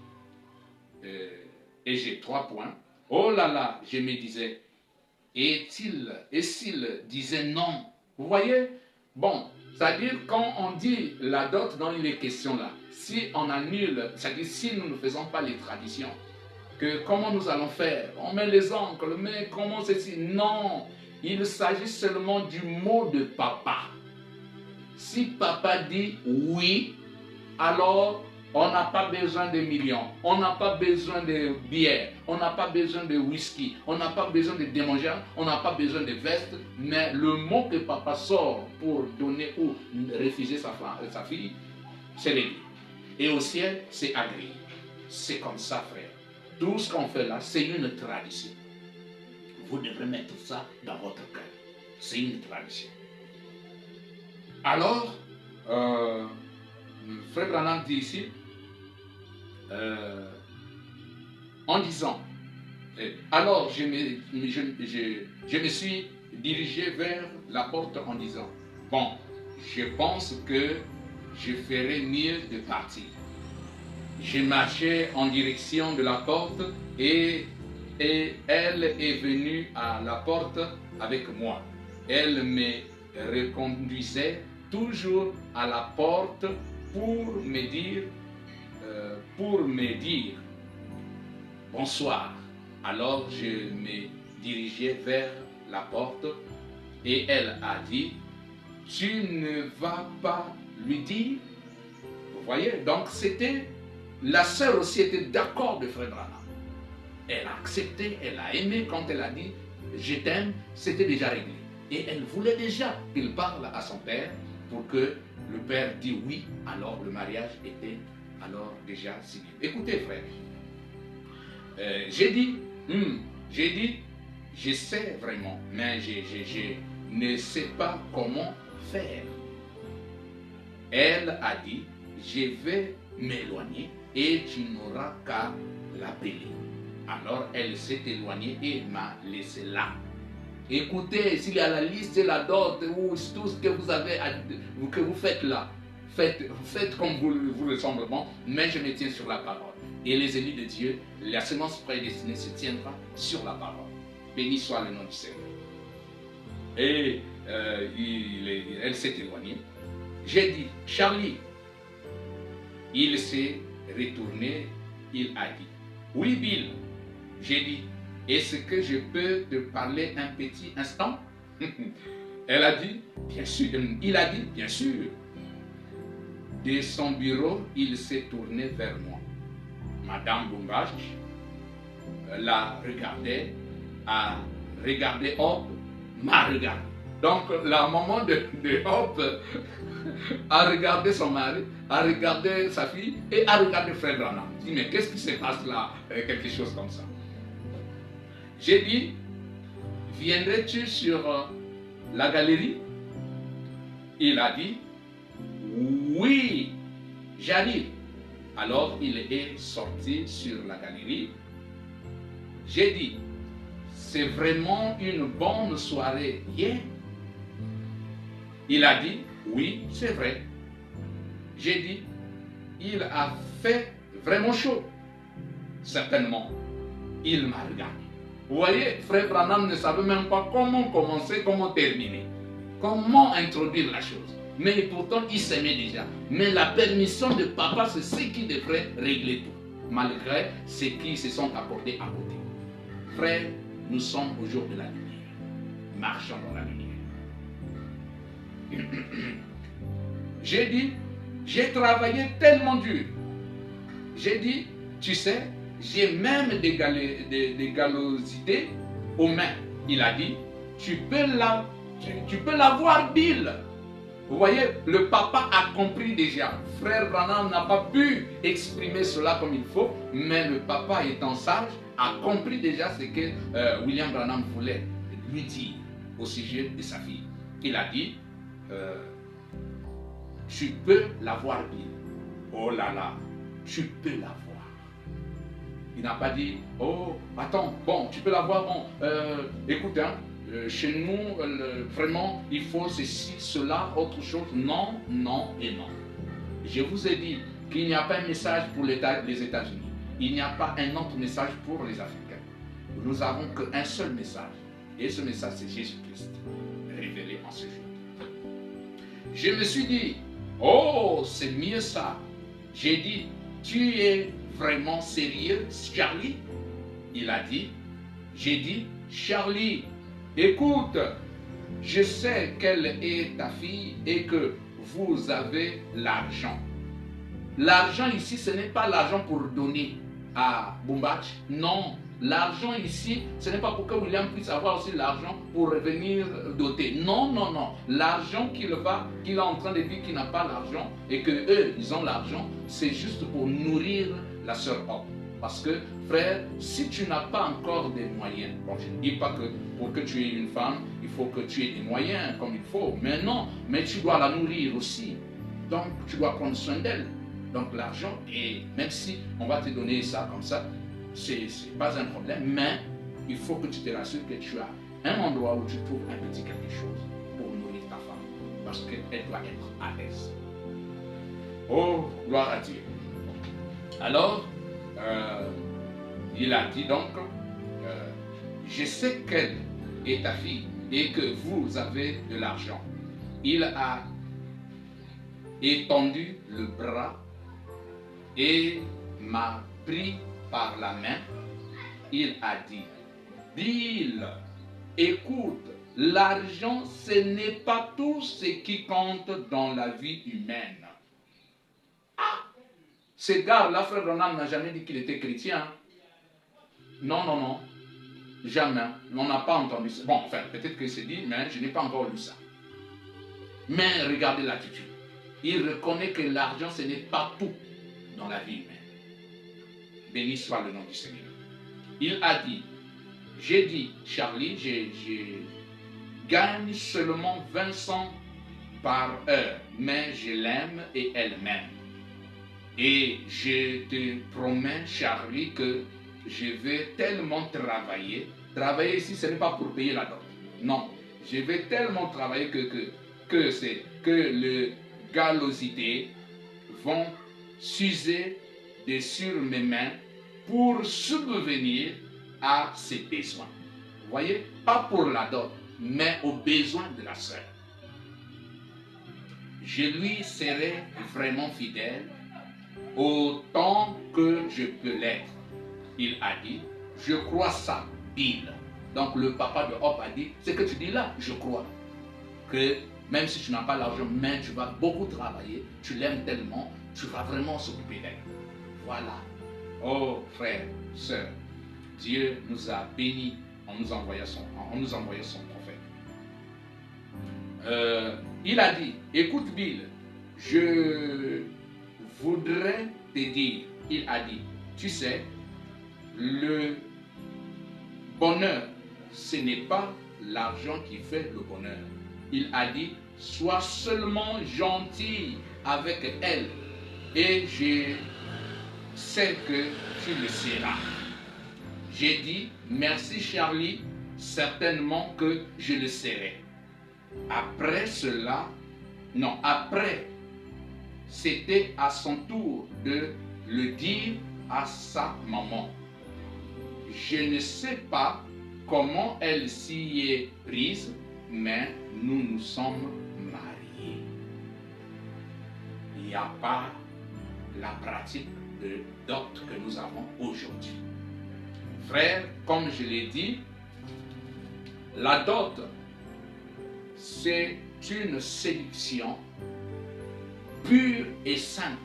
3 points, oh là là, je me disais, et s'il disait non? Vous voyez? Bon, c'est-à-dire quand on dit la dot dont il est question là, si on annule, c'est-à-dire si nous ne faisons pas les traditions, que comment nous allons faire? On met les oncles, mais comment ceci? Non, Il s'agit seulement du mot de papa. Si papa dit oui, alors on n'a pas besoin de millions, on n'a pas besoin de bière, on n'a pas besoin de whisky, on n'a pas besoin de démangeables, on n'a pas besoin de vestes, mais le mot que papa sort pour donner ou refuser sa fille, c'est l'église. Et au ciel, c'est agréé. C'est comme ça, frère. Tout ce qu'on fait là, c'est une tradition. Vous devrez mettre ça dans votre cœur. C'est une tradition. Alors, Frère Branham dit ici, en disant, alors je me suis dirigé vers la porte en disant, bon, je pense que je ferais mieux de partir. Je marchais en direction de la porte et elle est venue à la porte avec moi. Elle me reconduisait toujours à la porte pour me dire bonsoir. Alors je me dirigeais vers la porte et elle a dit, tu ne vas pas lui dire? Vous voyez, donc c'était, la sœur aussi était d'accord de Frère Branham. Elle a accepté, elle a aimé quand elle a dit je t'aime, c'était déjà réglé. Et elle voulait déjà qu'il parle à son père pour que le père dise oui, alors le mariage était alors déjà signé. Écoutez frère, j'ai dit, je sais vraiment, mais je ne sais pas comment faire. Elle a dit, je vais m'éloigner et tu n'auras qu'à l'appeler. Alors elle s'est éloignée et m'a laissé là. Écoutez, s'il y a la liste et la dot ou tout ce que vous avez, que vous faites là, faites comme vous le semble bon, mais je me tiens sur la parole. Et les élus de Dieu, la semence prédestinée se tiendra sur la parole. Béni soit le nom du Seigneur. Et elle s'est éloignée. J'ai dit, Charlie, il s'est retourné, il a dit, oui Bill. J'ai dit, est-ce que je peux te parler un petit instant? Elle a dit, bien sûr. Il a dit, bien sûr. De son bureau, il s'est tourné vers moi. Madame Boumbach l'a regardé, a regardé Hop, m'a regardé. Donc la maman de Hop a regardé son mari, a regardé sa fille et a regardé Frère Branham. Il dit, mais qu'est-ce qui se passe là? Quelque chose comme ça. J'ai dit, viendrais-tu sur la galerie? Il a dit, oui, j'arrive. Alors il est sorti sur la galerie. J'ai dit, c'est vraiment une bonne soirée hier? Il a dit, oui, c'est vrai. J'ai dit, il a fait vraiment chaud. Certainement, il m'a regardé. Vous voyez, Frère Branham ne savait même pas comment commencer, comment terminer, comment introduire la chose. Mais pourtant, il s'aimait déjà. Mais la permission de papa, c'est ce qui devrait régler tout, malgré ce qui se sont apportés à côté. Frère, nous sommes au jour de la lumière. Marchons dans la lumière. J'ai dit, j'ai travaillé tellement dur. J'ai dit, tu sais, j'ai même des gallosités aux mains. Il a dit, tu peux l'avoir, Bill. Vous voyez, le papa a compris déjà. Frère Branham n'a pas pu exprimer cela comme il faut, mais le papa étant sage, a compris déjà ce que William Branham voulait lui dire au sujet de sa fille. Il a dit, tu peux l'avoir, Bill. Oh là là, tu peux l'avoir. Il n'a pas dit, oh, attends, bon, tu peux l'avoir, bon, écoute, hein, chez nous, vraiment, il faut ceci, cela, autre chose. Non, non et non. Je vous ai dit qu'il n'y a pas un message pour les États-Unis. Il n'y a pas un autre message pour les Africains. Nous n'avons qu'un seul message. Et ce message, c'est Jésus-Christ, révélé en ce jour. Je me suis dit, oh, c'est mieux ça. J'ai dit, tu es vraiment sérieux, Charlie? Il a dit, j'ai dit, Charlie, écoute, je sais qu'elle est ta fille et que vous avez l'argent. L'argent ici, ce n'est pas l'argent pour donner à Bumbach. Non, l'argent ici, ce n'est pas pour que William puisse avoir aussi l'argent pour revenir doter. Non, non, non. L'argent qu'il est en train de dire qu'il n'a pas l'argent et que eux, ils ont l'argent, c'est juste pour nourrir la sœur Hope. Parce que, frère, si tu n'as pas encore des moyens, bon, je ne dis pas que pour que tu aies une femme, il faut que tu aies des moyens comme il faut, mais non, mais tu dois la nourrir aussi. Donc, tu dois prendre soin d'elle. Donc, l'argent, et même si on va te donner ça comme ça, c'est pas un problème, mais il faut que tu te rassures que tu as un endroit où tu trouves un petit quelque chose pour nourrir ta femme, parce qu'elle doit être à l'aise. Oh, gloire à Dieu. Alors, il a dit donc, je sais qu'elle est ta fille et que vous avez de l'argent. Il a étendu le bras et m'a pris par la main. Il a dit, Bill, écoute, l'argent, ce n'est pas tout ce qui compte dans la vie humaine. Ah, ce gars-là, frère Branham n'a jamais dit qu'il était chrétien. Non, non, non. Jamais. On n'a pas entendu ça. Bon, enfin, peut-être que c'est dit, mais je n'ai pas encore lu ça. Mais regardez l'attitude. Il reconnaît que l'argent, ce n'est pas tout dans la vie humaine. Béni soit le nom du Seigneur. Il a dit, j'ai dit, Charlie, je gagne seulement 20 cents par heure, mais je l'aime et elle m'aime. Et je te promets, Charlie, que je vais tellement travailler. Travailler ici, ce n'est pas pour payer la dot. Non, je vais tellement travailler que les galosités vont s'user de sur mes mains pour subvenir à ses besoins. Vous voyez, pas pour la dot, mais aux besoins de la sœur. Je lui serai vraiment fidèle autant que je peux l'être. Il a dit, je crois ça, Bill. Donc le papa de Hope a dit, ce que tu dis là, je crois. Que même si tu n'as pas l'argent, mais tu vas beaucoup travailler, tu l'aimes tellement, tu vas vraiment s'occuper d'elle. Voilà. Oh frère, sœur, Dieu nous a bénis en nous envoyant son prophète. Il a dit, écoute Bill, je voudrais te dire, il a dit, tu sais, le bonheur, ce n'est pas l'argent qui fait le bonheur. Il a dit, sois seulement gentil avec elle et je sais que tu le seras. J'ai dit, merci Charlie, certainement que je le serai. Après cela, non, après, c'était à son tour de le dire à sa maman. Je ne sais pas comment elle s'y est prise, mais nous nous sommes mariés. Il n'y a pas la pratique de dot que nous avons aujourd'hui. Frère, comme je l'ai dit, la dot, c'est une séduction pure et simple.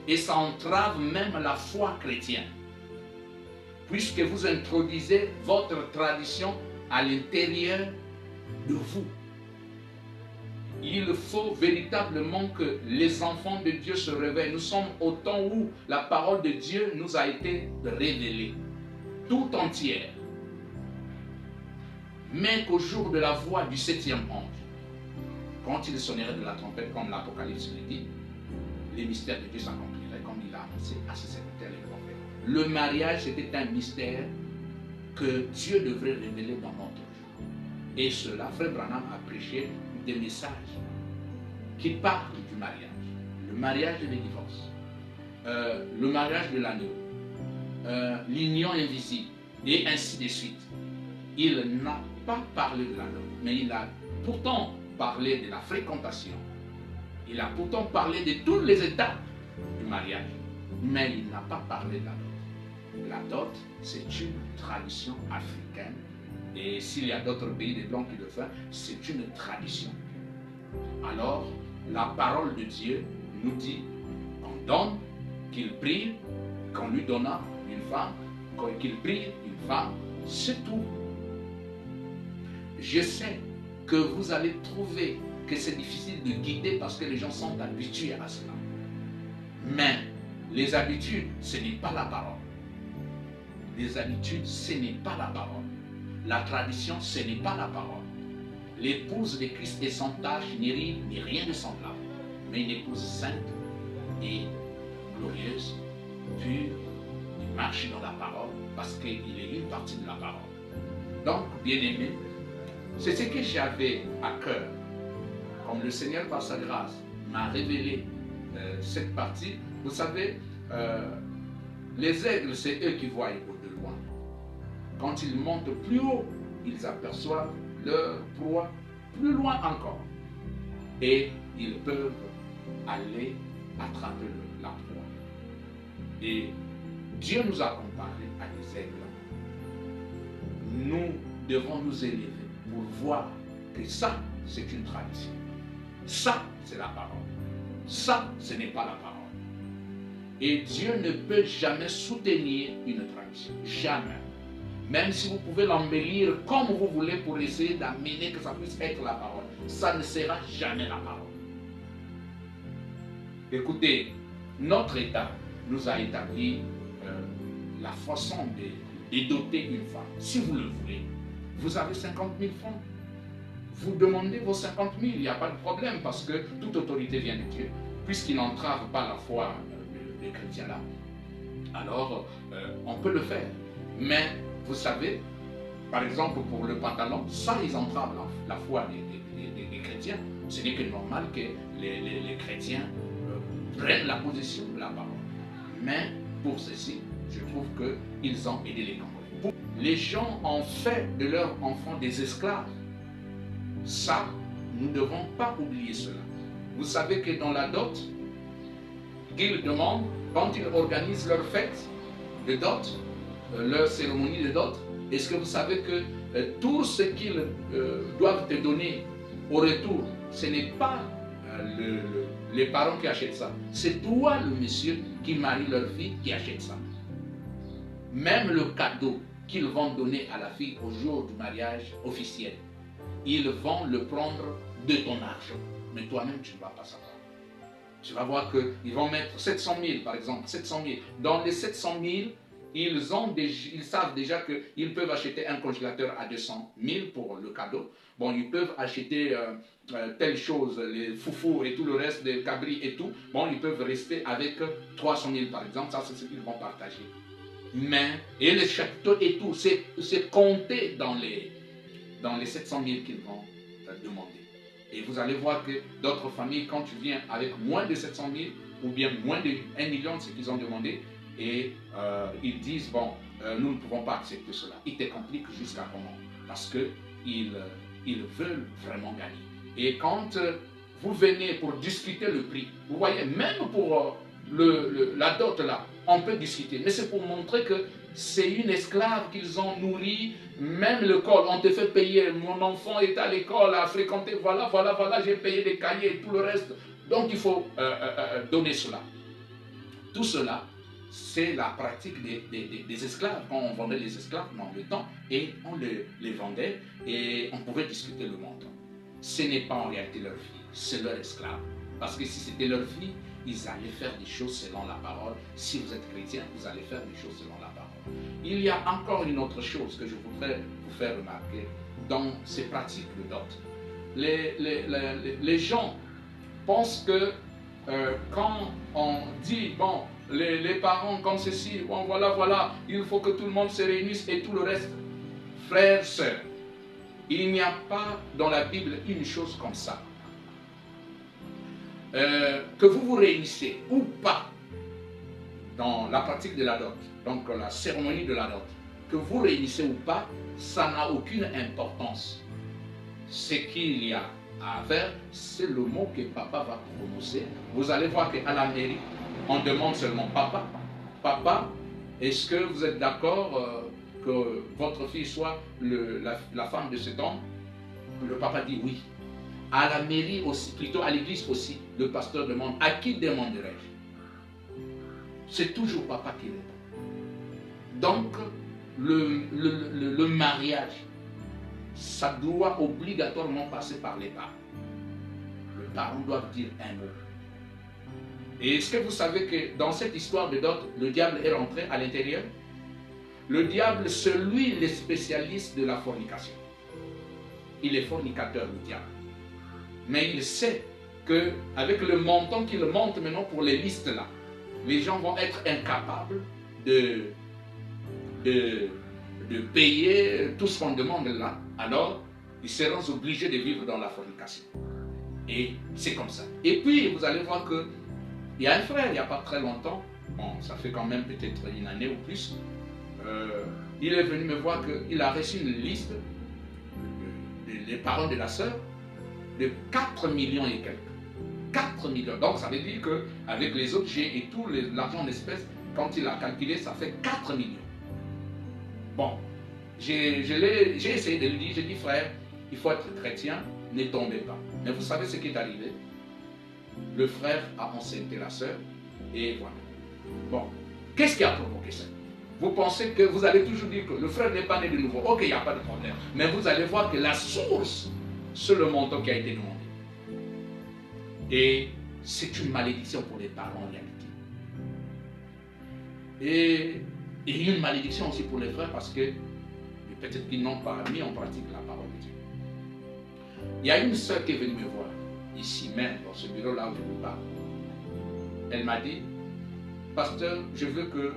Et ça entrave même la foi chrétienne. Puisque vous introduisez votre tradition à l'intérieur de vous. Il faut véritablement que les enfants de Dieu se réveillent. Nous sommes au temps où la parole de Dieu nous a été révélée, tout entière. Mais qu'au jour de la voix du 7e ange, quand il sonnerait de la trompette, comme l'Apocalypse le dit, les mystères de Dieu s'accompliraient comme il a annoncé à ses serviteurs les prophètes. Le mariage était un mystère que Dieu devrait révéler dans notre jour. Et cela, Frère Branham a prêché des messages qui parlent du mariage. Le mariage et le divorce. Le mariage de l'agneau. L'union invisible. Et ainsi de suite. Il n'a pas parlé de l'agneau, mais il a pourtant parlé de la fréquentation. Il a pourtant parlé de toutes les étapes du mariage. Mais il n'a pas parlé de la dot. La dot, c'est une tradition africaine Et s'il y a d'autres pays des Blancs qui le font, c'est une tradition. Alors, la parole de Dieu nous dit qu'on donne, qu'il prie, qu'on lui donna une femme, qu'il prie une femme, c'est tout. Je sais que vous allez trouver que c'est difficile de guider parce que les gens sont habitués à cela. Mais les habitudes, ce n'est pas la parole. Les habitudes, ce n'est pas la parole. La tradition, ce n'est pas la parole. L'épouse de Christ est sans tache, ni ride, ni rien de semblable. Mais une épouse sainte et glorieuse, pure, il marche dans la parole parce qu'il est une partie de la parole. Donc, bien-aimé, c'est ce que j'avais à cœur. Comme le Seigneur, par sa grâce, m'a révélé cette partie. Vous savez, les aigles, c'est eux qui voient au de loin. Quand ils montent plus haut, ils aperçoivent leur proie plus loin encore. Et ils peuvent aller attraper la proie. Et Dieu nous a comparé à des aigles. Nous devons nous élever pour voir que ça, c'est une tradition. Ça, c'est la parole. Ça, ce n'est pas la parole. Et Dieu ne peut jamais soutenir une tradition. Jamais. Même si vous pouvez l'embellir comme vous voulez pour essayer d'amener que ça puisse être la parole, ça ne sera jamais la parole. Écoutez, notre État nous a établi la façon de doter une femme. Si vous le voulez, vous avez 50 000 francs. Vous demandez vos 50 000, il n'y a pas de problème parce que toute autorité vient de Dieu. Puisqu'il n'entrave pas la foi des chrétiens là, alors on peut le faire. Mais vous savez, par exemple pour le pantalon, ça ils entravent la foi des chrétiens. Ce n'est que normal que les chrétiens prennent la position de la parole. Mais pour ceci, je trouve qu'ils ont aidé les Congolais. Les gens ont fait de leurs enfants des esclaves. Ça, nous ne devons pas oublier cela. Vous savez que dans la dot, qu'ils demandent, quand ils organisent leur fête de dot, leur cérémonie de dot, est-ce que vous savez que tout ce qu'ils doivent te donner au retour, ce n'est pas les parents qui achètent ça. C'est toi, le monsieur, qui marie leur fille, qui achète ça. Même le cadeau qu'ils vont donner à la fille au jour du mariage officiel, ils vont le prendre de ton argent. Mais toi-même, tu ne vas pas savoir. Tu vas voir qu'ils vont mettre 700 000, par exemple, 700 000. Dans les 700 000, ils savent déjà qu'ils peuvent acheter un congélateur à 200 000 pour le cadeau. Bon, ils peuvent acheter telle chose, les foufous et tout le reste, des cabris et tout. Bon, ils peuvent rester avec 300 000, par exemple. Ça, c'est ce qu'ils vont partager. Mais, et les chapiteaux et tout, c'est compté dans les 700 000 qu'ils vont demander. Et vous allez voir que d'autres familles, quand tu viens avec moins de 700 000 ou bien moins de 1 million, ce qu'ils ont demandé, et ils disent, bon, nous ne pouvons pas accepter cela. Ils te compliquent jusqu'à comment? Parce qu'ils veulent vraiment gagner. Et quand vous venez pour discuter le prix, vous voyez, même pour la dot là, on peut discuter. Mais c'est pour montrer que c'est une esclave qu'ils ont nourrie. Même l'école, on te fait payer. Mon enfant est à l'école, a fréquenté, voilà, j'ai payé des cahiers et tout le reste. Donc il faut donner cela. Tout cela, c'est la pratique des esclaves. Quand on vendait les esclaves dans le temps, et on les vendait, et on pouvait discuter le montant. Ce n'est pas en réalité leur fille, c'est leur esclave. Parce que si c'était leur fille, ils allaient faire des choses selon la parole. Si vous êtes chrétien, vous allez faire des choses selon la parole. Il y a encore une autre chose que je voudrais vous faire remarquer dans ces pratiques de dot. Les gens pensent que quand on dit, bon, les parents comme ceci, bon, voilà, il faut que tout le monde se réunisse et tout le reste. Frères, sœurs, il n'y a pas dans la Bible une chose comme ça. Que vous vous réunissez ou pas dans la pratique de la dot, donc la cérémonie de la dot, que vous réunissez ou pas, ça n'a aucune importance. Ce qu'il y a à faire, c'est le mot que papa va prononcer. Vous allez voir qu'à la mairie, on demande seulement papa, est-ce que vous êtes d'accord que votre fille soit la femme de cet homme? Le papa dit oui. À la mairie aussi, plutôt à l'église aussi, le pasteur demande, à qui demanderai-je? C'est toujours papa qui répond. Donc, le mariage, ça doit obligatoirement passer par les parents. Les parents doivent dire un mot. Et est-ce que vous savez que dans cette histoire de dot, le diable est rentré à l'intérieur? Le diable, c'est lui le spécialiste de la fornication. Il est fornicateur, le diable. Mais il sait qu'avec le montant qu'il monte maintenant pour les listes là, les gens vont être incapables de payer tout ce qu'on demande là. Alors, ils seront obligés de vivre dans la fornication. Et c'est comme ça. Et puis, vous allez voir que il y a un frère, il n'y a pas très longtemps, bon, ça fait quand même peut-être une année ou plus, il est venu me voir qu'il a reçu une liste des parents de la sœur de 4 millions et quelques. 4 millions. Donc ça veut dire qu'avec les objets et tout l'argent en espèces, quand il a calculé, ça fait 4 millions. Bon, j'ai essayé de lui dire, j'ai dit frère, il faut être chrétien, ne tombez pas. Mais vous savez ce qui est arrivé? Le frère a enceinté la sœur et voilà. Bon, qu'est-ce qui a provoqué ça? Vous pensez que vous allez toujours dire que le frère n'est pas né de nouveau. Ok, il n'y a pas de problème. Mais vous allez voir que la source, c'est le montant qui a été demandé. Et c'est une malédiction pour les parents en réalité. Et une malédiction aussi pour les frères parce que peut-être qu'ils n'ont pas mis en pratique la parole de Dieu. Il y a une sœur qui est venue me voir, ici même, dans ce bureau-là où je vous parle. Elle m'a dit, pasteur, je veux que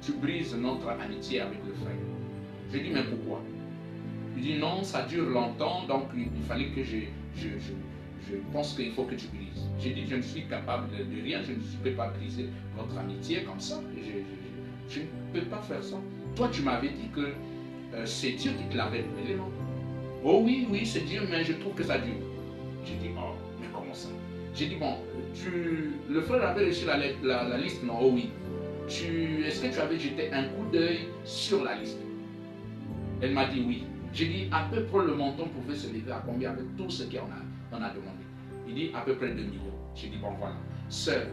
tu brises notre amitié avec le frère. Je dis, mais pourquoi? Il dit, non, ça dure longtemps, donc il fallait que je pense qu'il faut que tu brises. J'ai dit, je ne suis capable de rien, je ne peux pas briser votre amitié comme ça. Je ne peux pas faire ça. Toi, tu m'avais dit que c'est Dieu qui te l'avait révélé, non? Oh oui, oui, c'est Dieu, mais je trouve que ça dure. J'ai dit, oh, mais comment ça? J'ai dit, bon, le frère avait reçu la liste, non? Oh oui. Est-ce que tu avais jeté un coup d'œil sur la liste? Elle m'a dit oui. J'ai dit, à peu près le montant pouvait se lever à combien avec tout ce qu'on a demandé? Il dit, à peu près 2 millions. J'ai dit, bon voilà. Sœur,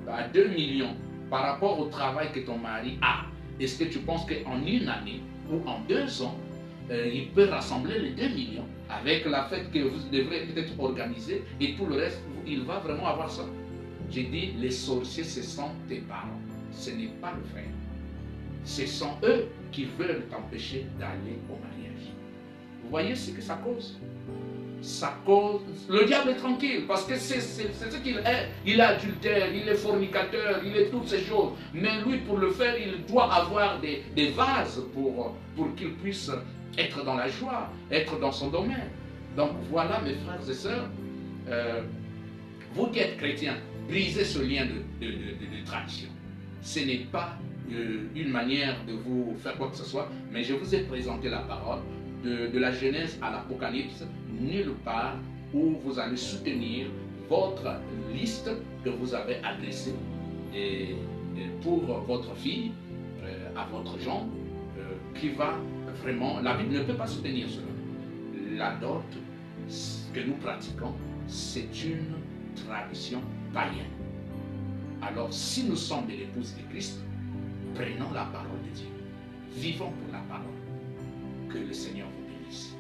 à 2 millions, par rapport au travail que ton mari a, est-ce que tu penses qu'en une année ou en 2 ans, il peut rassembler les 2 millions avec la fête que vous devrez peut-être organiser et tout le reste, il va vraiment avoir ça? J'ai dit, les sorciers, ce sont tes parents. Ce n'est pas le frère. Ce sont eux qui veulent t'empêcher d'aller au mariage. Vous voyez ce que ça cause? Ça cause... Le diable est tranquille parce que c'est ce qu'il est. Il est adultère, il est fornicateur, il est toutes ces choses. Mais lui, pour le faire, il doit avoir des vases pour qu'il puisse être dans la joie, être dans son domaine. Donc voilà, mes frères et sœurs, vous qui êtes chrétiens, brisez ce lien de tradition. Ce n'est pas une manière de vous faire quoi que ce soit, mais je vous ai présenté la parole de la Genèse à l'Apocalypse, nulle part où vous allez soutenir votre liste que vous avez adressée pour votre fille, à votre genre, qui va vraiment... La Bible ne peut pas soutenir cela. La dot que nous pratiquons, c'est une tradition païenne. Alors, si nous sommes de l'épouse de Christ, prenons la parole de Dieu. Vivons pour la parole. Que le Seigneur vous bénisse.